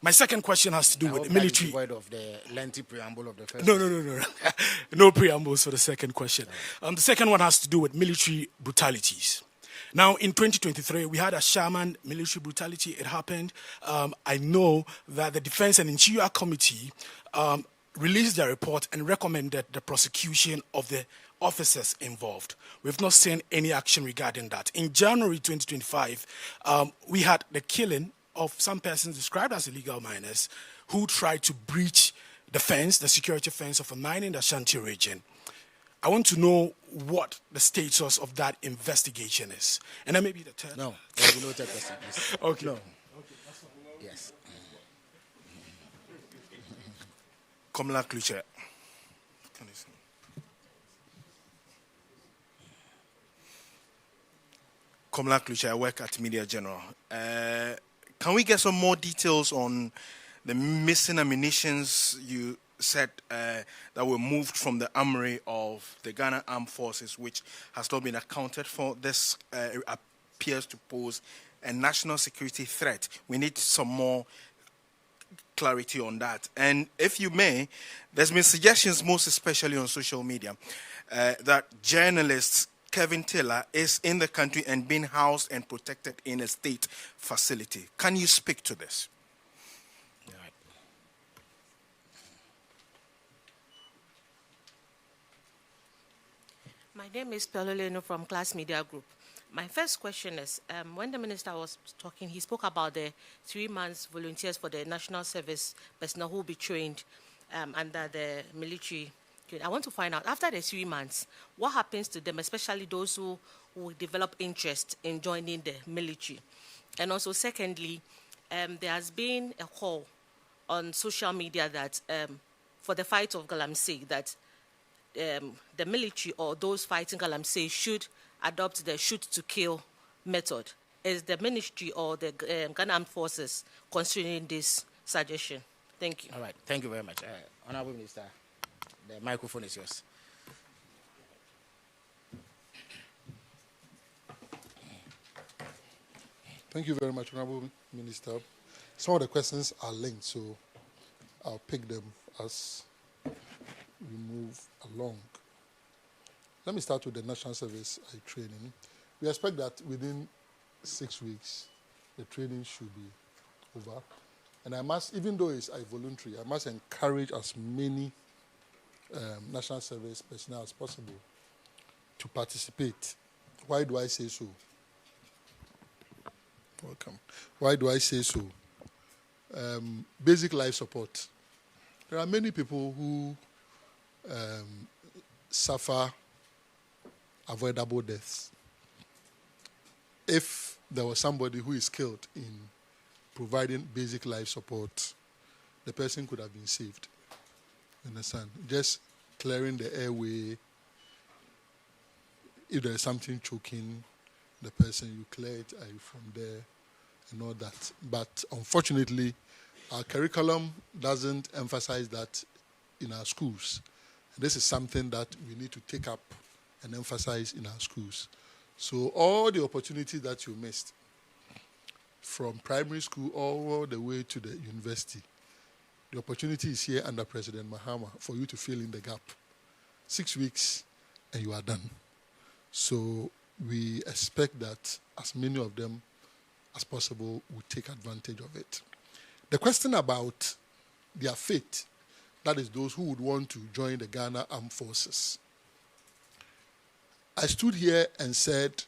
My second question has to do with military. Void of the lengthy preamble of the first. No. No preambles for the second question. The second one has to do with military brutalities. Now, in 2023, we had a Sherman military brutality. It happened. I know that the Defense and Interior Committee released their report and recommended the prosecution of the officers involved. We've not seen any action regarding that. In January 2025, we had the killing of some persons described as illegal miners who tried to breach the fence, the security fence of a mine in the Ashanti region. I want to know what the status of that investigation is. And then maybe the third. No, there will be no third question, please. Okay. No. Yes. Komla Kluche. Komla Kluche, I work at Media General. Can we get some more details on the missing ammunitions you said that were moved from the armory of the Ghana Armed Forces, which has not been accounted for? This appears to pose a national security threat. We need some more clarity on that. And if you may, there's been suggestions, most especially on social media, that journalist Kevin Taylor is in the country and being housed and protected in a state facility. Can you speak to this? My name is Peloleno from Class Media Group. My first question is, when the minister was talking, he spoke about the 3 months volunteers for the national service personnel who will be trained under the military. I want to find out, after the 3 months, what happens to them, especially those who develop interest in joining the military? And also, secondly, there has been a call on social media that for the fight of Galamsey, that the military or those fighting Galamsey should adopt the shoot-to-kill method. Is the ministry or the Ghana Armed Forces considering this suggestion? Thank you. All right. Thank you very much. Honorable Minister, the microphone is yours. Thank you very much, Honorable Minister. Some of the questions are linked, so I'll pick them as we move along. Let me start with the National Service training. We expect that within 6 weeks, the training should be over. And I must, even though it's voluntary, I must encourage as many National Service personnel as possible to participate. Why do I say so? Welcome. Why do I say so? Basic life support. There are many people who suffer avoidable deaths. If there was somebody who is skilled in providing basic life support, the person could have been saved. You understand? Just clearing the airway. If there is something choking the person, you clear it from there and all that. But unfortunately, our curriculum doesn't emphasize that in our schools. This is something that we need to take up and emphasize in our schools. So all the opportunities that you missed, from primary school all the way to the university, the opportunity is here under President Mahama for you to fill in the gap. 6 weeks and you are done. So we expect that as many of them as possible will take advantage of it. The question about their fate, that is those who would want to join the Ghana Armed Forces. I stood here and said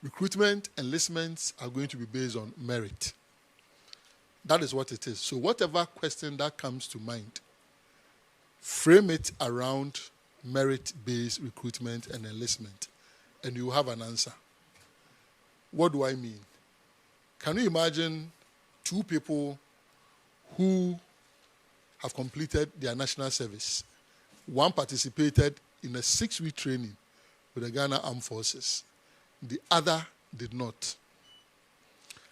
recruitment, enlistments are going to be based on merit. That is what it is. So whatever question that comes to mind, frame it around merit-based recruitment and enlistment, and you have an answer. What do I mean? Can you imagine 2 people who have completed their national service? One participated in a 6-week training with the Ghana Armed Forces. The other did not.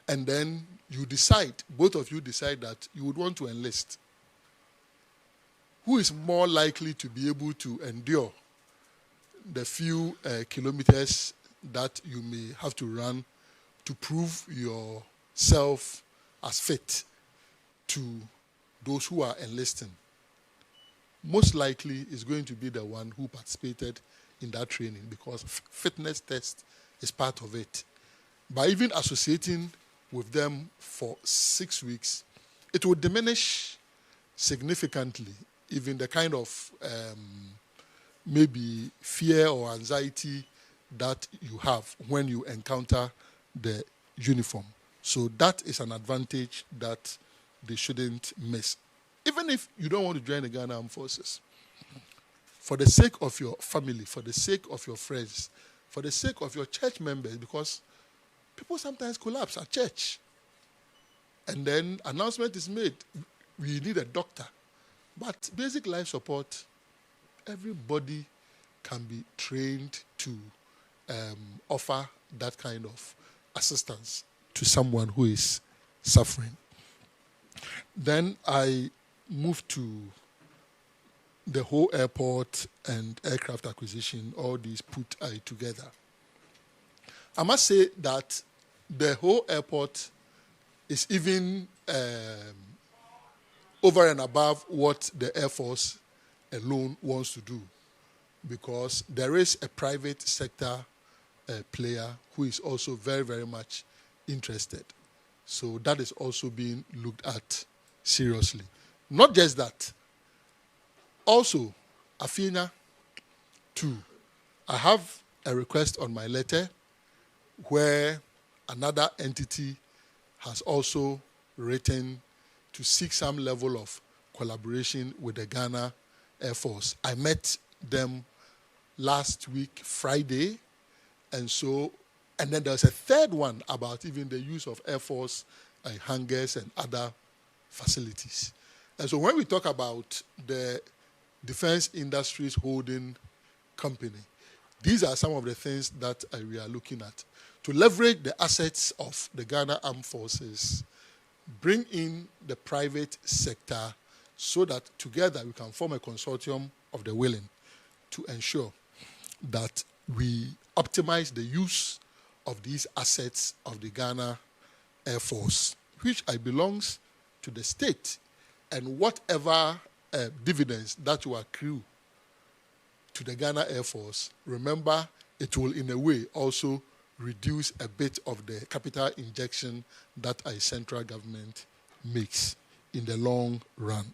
And then you decide, both of you decide that you would want to enlist. Who is more likely to be able to endure the few kilometers that you may have to run to prove yourself as fit to those who are enlisting? Most likely is going to be the one who participated in that training because fitness test is part of it. By even associating with them for 6 weeks, it will diminish significantly even the kind of maybe fear or anxiety that you have when you encounter the uniform. So that is an advantage that they shouldn't miss. Even if you don't want to join the Ghana Armed Forces, for the sake of your family, for the sake of your friends, for the sake of your church members, because people sometimes collapse at church. And then announcement is made, we need a doctor. But basic life support, everybody can be trained to offer that kind of assistance to someone who is suffering. Then I moved to the whole airport and aircraft acquisition, all these put together. I must say that the whole airport is even over and above what the Air Force alone wants to do, because there is a private sector player who is also very, very much interested. So that is also being looked at seriously. Not just that. Also, Afina, too, I have a request on my letter where another entity has also written to seek some level of collaboration with the Ghana Air Force. I met them last week, Friday, and then there's a third one about even the use of Air Force hangars and other facilities. And so when we talk about the Defense Industries Holding Company, these are some of the things that we are looking at. To leverage the assets of the Ghana Armed Forces, bring in the private sector so that together we can form a consortium of the willing to ensure that we optimize the use of these assets of the Ghana Air Force, which belongs to the state, and whatever dividends that will accrue to the Ghana Air Force, remember, it will in a way also reduce a bit of the capital injection that a central government makes in the long run.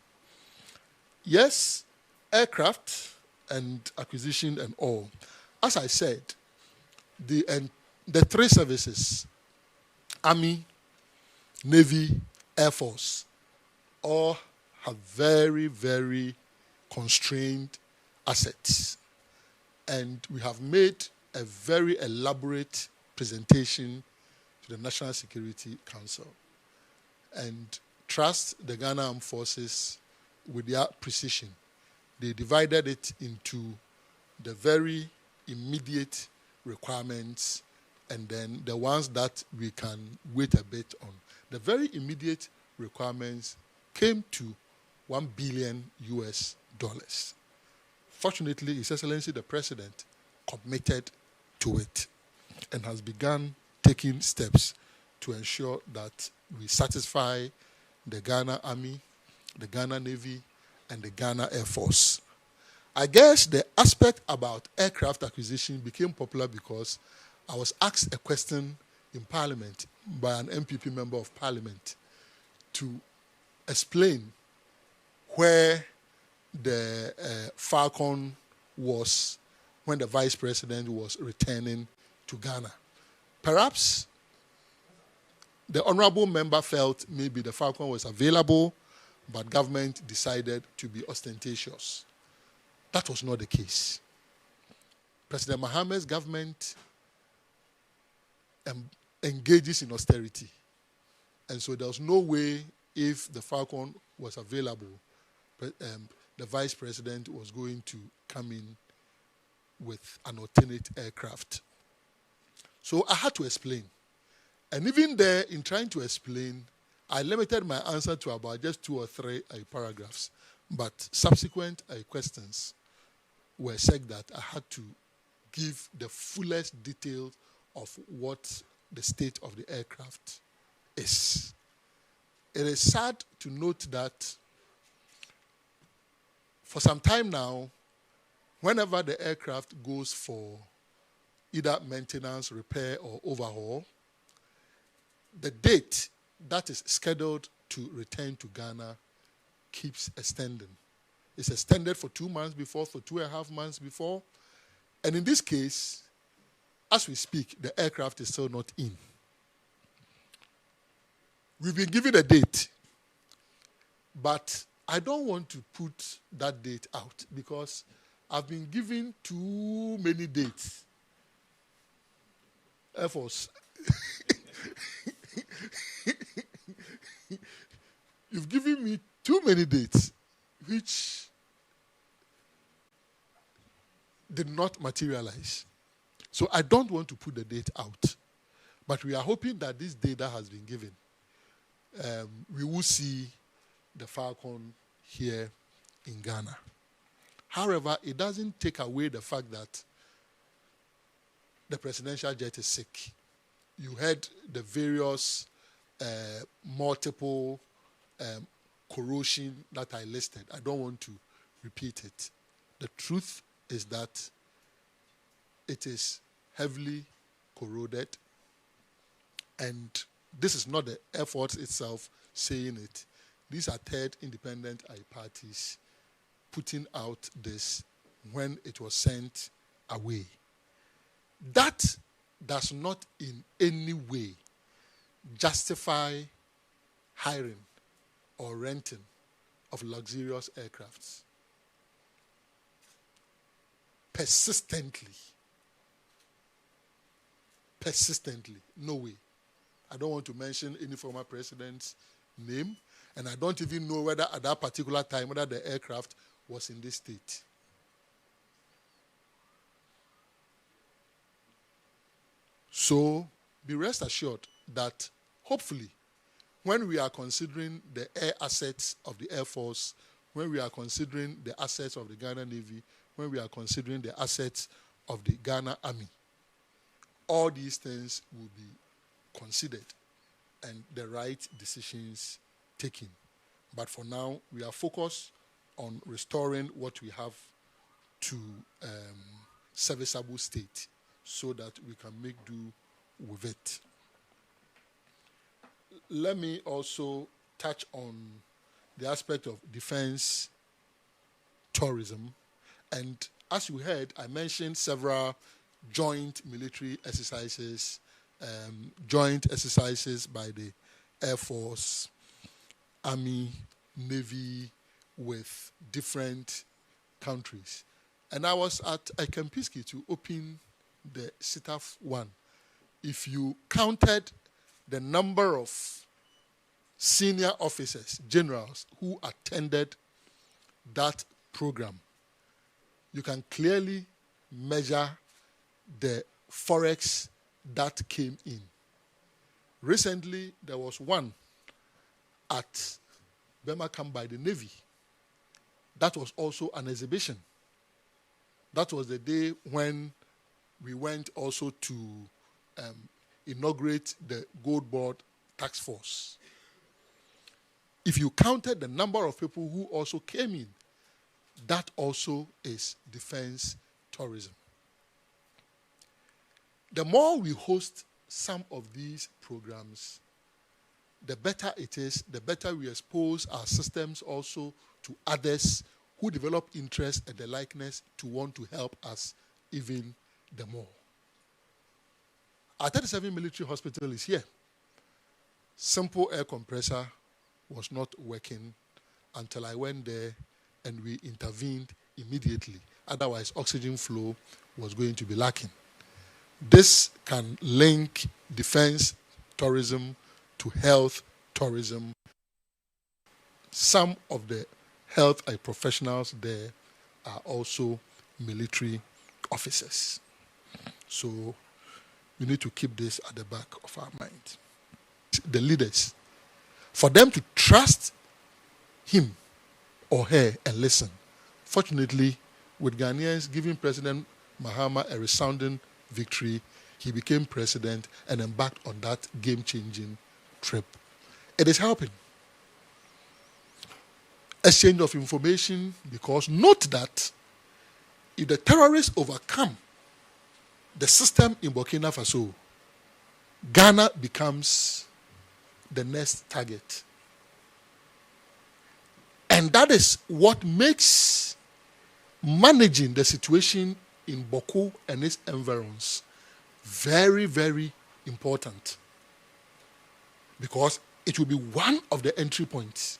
Yes, aircraft and acquisition and all. As I said, the three services, Army, Navy, Air Force, all have very, very constrained assets. And we have made a very elaborate presentation to the National Security Council and trust the Ghana Armed Forces with their precision. They divided it into the very immediate requirements and then the ones that we can wait a bit on. The very immediate requirements came to $1 billion US. Fortunately, His Excellency the President committed to it and has begun taking steps to ensure that we satisfy the Ghana Army, the Ghana Navy, and the Ghana Air Force. I guess the aspect about aircraft acquisition became popular because I was asked a question in Parliament by an MPP member of Parliament to explain where the Falcon was when the Vice President was returning to Ghana. Perhaps the honorable member felt maybe the Falcon was available, but government decided to be ostentatious. That was not the case. President Mohammed's government engages in austerity. And so there was no way, if the Falcon was available, the Vice President was going to come in with an alternate aircraft. So I had to explain. And even there, in trying to explain, I limited my answer to about just 2 or 3 paragraphs. But subsequent questions were said that I had to give the fullest details of what the state of the aircraft is. It is sad to note that for some time now, whenever the aircraft goes for either maintenance, repair, or overhaul, the date that is scheduled to return to Ghana keeps extending. It's extended for 2 months before, for 2.5 months before. And in this case, as we speak, the aircraft is still not in. We've been given a date, but I don't want to put that date out because I've been given too many dates. Air Force. You've given me too many dates, which did not materialize. So I don't want to put the date out. But we are hoping that this date that has been given, we will see the Falcon here in Ghana. However, it doesn't take away the fact that the presidential jet is sick. You heard the various multiple corrosion that I listed. I don't want to repeat it. The truth is that it is heavily corroded, and this is not the Air Force itself saying it. These are third independent parties putting out this when it was sent away. That does not in any way justify hiring or renting of luxurious aircrafts. Persistently, no way. I don't want to mention any former president's name, and I don't even know whether at that particular time, whether the aircraft was in this state. So be rest assured that hopefully when we are considering the air assets of the Air Force, when we are considering the assets of the Ghana Navy, when we are considering the assets of the Ghana Army, all these things will be considered and the right decisions taken. But for now, we are focused on restoring what we have to serviceable state so that we can make do with it. Let me also touch on the aspect of defense tourism. And as you heard, I mentioned several joint military exercises, joint exercises by the Air Force, Army, Navy, with different countries. And I was at Peacekeeping to open the SITAF one. If you counted the number of senior officers, generals, who attended that program, you can clearly measure the forex that came in. Recently, there was one at Birmingham by the Navy. That was also an exhibition. That was the day when we went also to inaugurate the Gold Board Task Force. If you counted the number of people who also came in, that also is defense tourism. The more we host some of these programs, the better it is, the better we expose our systems also to others who develop interest and the likeness to want to help us even the more. Our 37 military hospital is here. Simple air compressor was not working until I went there and we intervened immediately. Otherwise, oxygen flow was going to be lacking. This can link defense tourism to health tourism. Some of the health professionals there are also military officers. So we need to keep this at the back of our mind. The leaders, for them to trust him or her and listen. Fortunately, with Ghanaians giving President Mahama a resounding victory, he became president and embarked on that game-changing trip. It is helping. Exchange of information, because note that if the terrorists overcome the system in Burkina Faso, Ghana becomes the next target. And that is what makes managing the situation in Boko and its environs very, very important. Because it will be one of the entry points.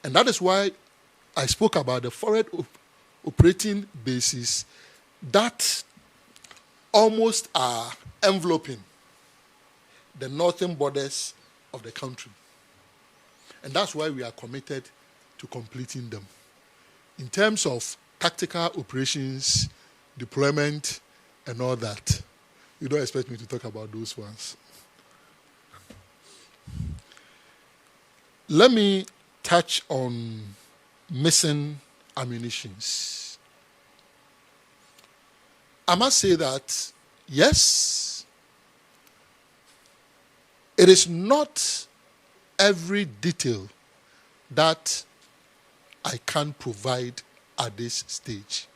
And that is why I spoke about the forward operating bases that almost are enveloping the northern borders of the country. And that's why we are committed to completing them. In terms of tactical operations, deployment, and all that, you don't expect me to talk about those ones. Let me touch on missing ammunitions. I must say that, yes, it is not every detail that I can provide at this stage.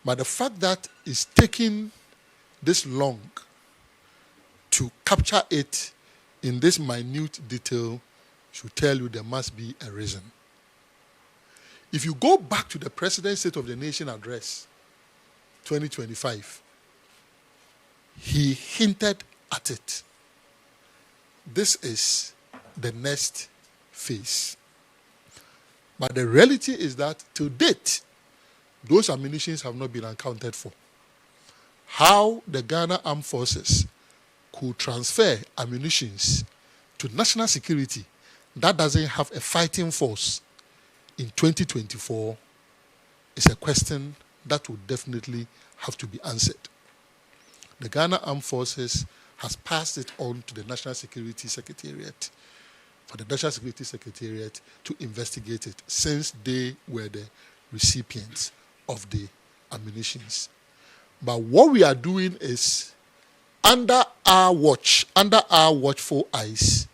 But the fact that it's taking this long to capture it in this minute detail should tell you there must be a reason. If you go back to the President's State of the Nation address, 2025, he hinted at it. This is the next phase. But the reality is that to date, those ammunitions have not been accounted for. How the Ghana Armed Forces could transfer ammunitions to national security that doesn't have a fighting force in 2024 is a question that will definitely have to be answered. The Ghana Armed Forces has passed it on to the National Security Secretariat for the National Security Secretariat to investigate it, since they were the recipients of the ammunitions. But what we are doing is, under our watch, under our watchful eyes,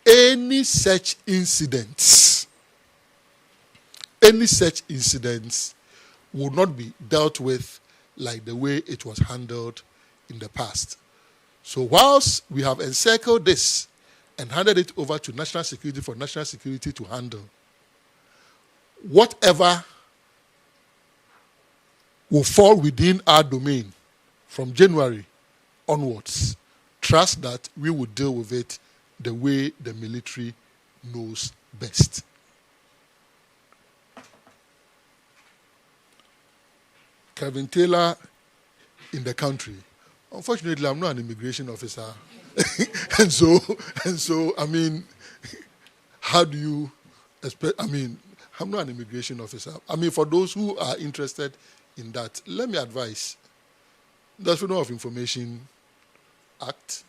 any such incidents will not be dealt with like the way it was handled in the past. So whilst we have encircled this and handed it over to national security for national security to handle, whatever will fall within our domain from January onwards, trust that we will deal with it the way the military knows best. Kevin Taylor in the country. Unfortunately, I'm not an immigration officer. and so, I mean, how do you expect, I'm not an immigration officer. For those who are interested in that, let me advise. The Freedom of Information Act,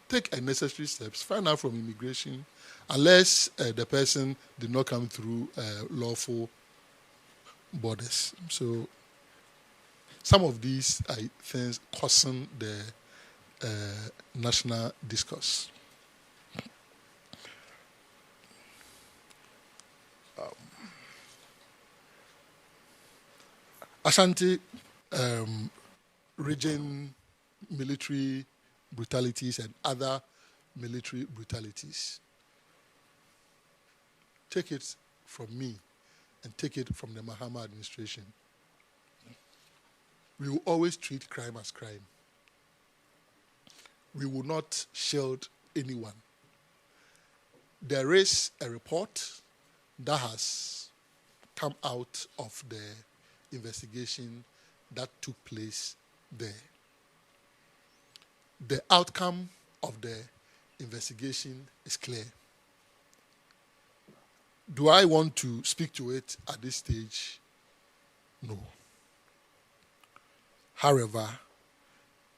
take necessary steps, find out from immigration, unless the person did not come through lawful borders. So some of these things caution the national discourse. Ashanti region military brutalities and other military brutalities. Take it from me and take it from the Mahama administration. We will always treat crime as crime. We will not shield anyone. There is a report that has come out of the investigation that took place there. The outcome of the investigation is clear. Do I want to speak to it at this stage? No. However,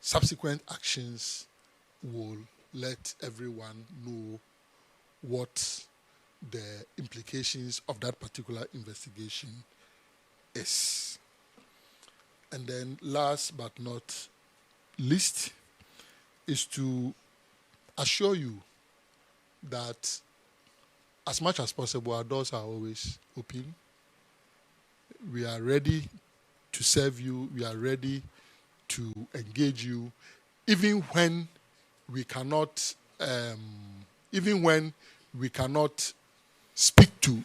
subsequent actions will let everyone know what the implications of that particular investigation is. And then last but not least is to assure you that as much as possible, our doors are always open. we are ready to serve you. We are ready to engage you, even when we cannot speak to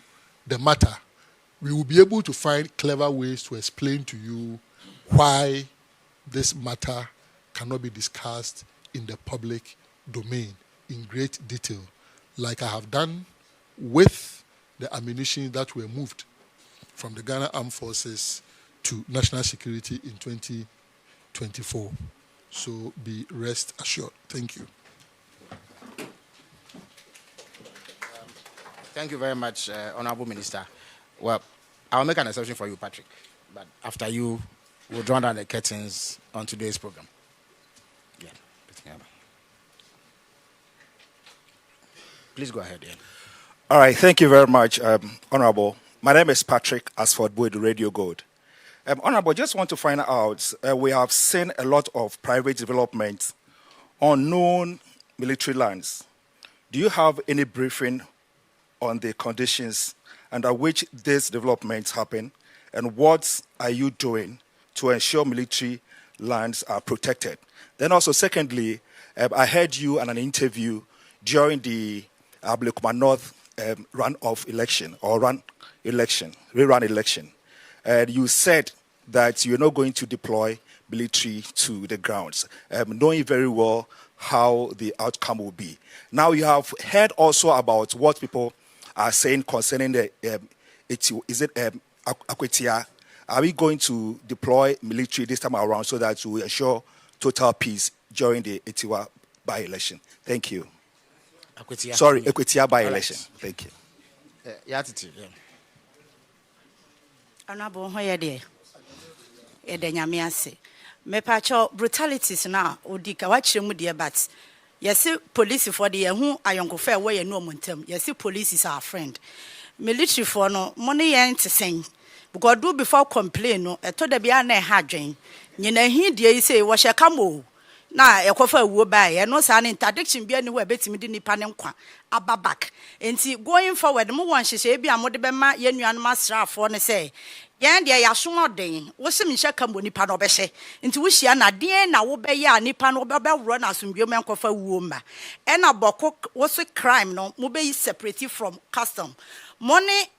the matter. We will be able to find clever ways to explain to you why this matter cannot be discussed in the public domain in great detail, like I have done with the ammunition that were moved from the Ghana Armed Forces to national security in 2024. So be rest assured. Thank you. Thank you very much, Honorable Minister. Well, I'll make an exception for you, Patrick. But after you, we'll draw down the curtains on today's program. Yeah. Please go ahead, Ian. All right, thank you very much, Honorable. My name is Patrick Asford Boyd, Radio Gold. Honorable, just want to find out, we have seen a lot of private development on known military lands. Do you have any briefing on the conditions under which these developments happen, and what are you doing to ensure military lands are protected? Then also, secondly, I heard you in an interview during the Ablekuma North rerun election. You said that you're not going to deploy military to the grounds, knowing very well how the outcome will be. Now you have heard also about what people are saying concerning the Akwetia. Are we going to deploy military this time around so that we ensure total peace during the Etiwa by-election? Thank you. Akwetia by-election. Thank you. Honorable Hoyede, Edenyamiase. Me pacho brutalities na odika wachire mu de but yes police for the hu ayonkofa we ye no montem yes police is our friend military for no money yen te sen because do before complain no eto da bia na ha dwen nyina hi de yi say wo hye kamo na ekofa wuo ba ye no sa na interdiction bia ni wo betimi di nipa ne nkwa ababak enti going forward mo won hye bia mo de be ma ye nuanom asrafo ne say yen de ya so den wo se mi hye kamo nipa no be hye enti wo hia na den na wo be ya nipa no be wuro na asomdwe men kofa wuo ma e na boko wo se crime no mo be separate from custom money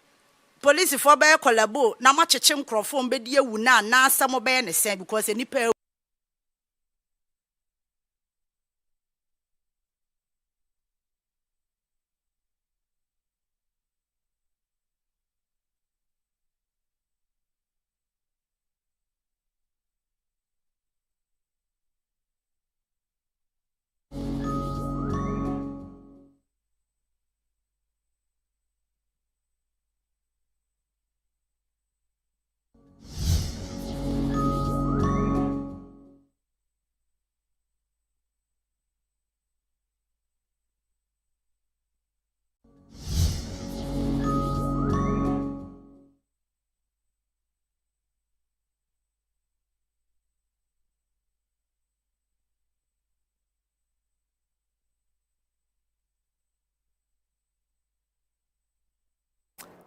police for be collabo na ma cheche mkrofo be di ewu na na asamo be ne sen because nipa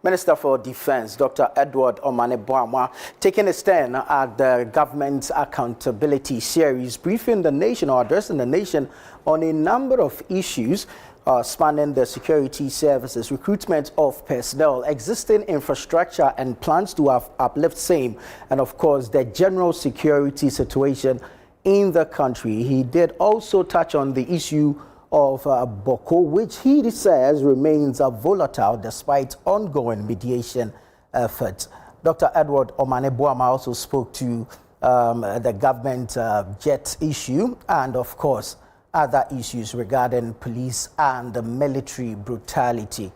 Minister for Defense, Dr. Edward Omane Boamah, taking a stand at the government's accountability series, briefing the nation or addressing the nation on a number of issues spanning the security services, recruitment of personnel, existing infrastructure and plans to uplift same, and of course the general security situation in the country. He did also touch on the issue of Boko, which he says remains volatile despite ongoing mediation efforts. Dr. Edward Omane Boamah also spoke to the government jet issue and, of course, other issues regarding police and military brutality.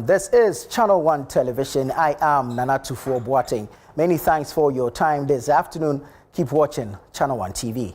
This is Channel 1 Television. I am Nanatufo Boateng. Many thanks for your time this afternoon. Keep watching Channel 1 TV.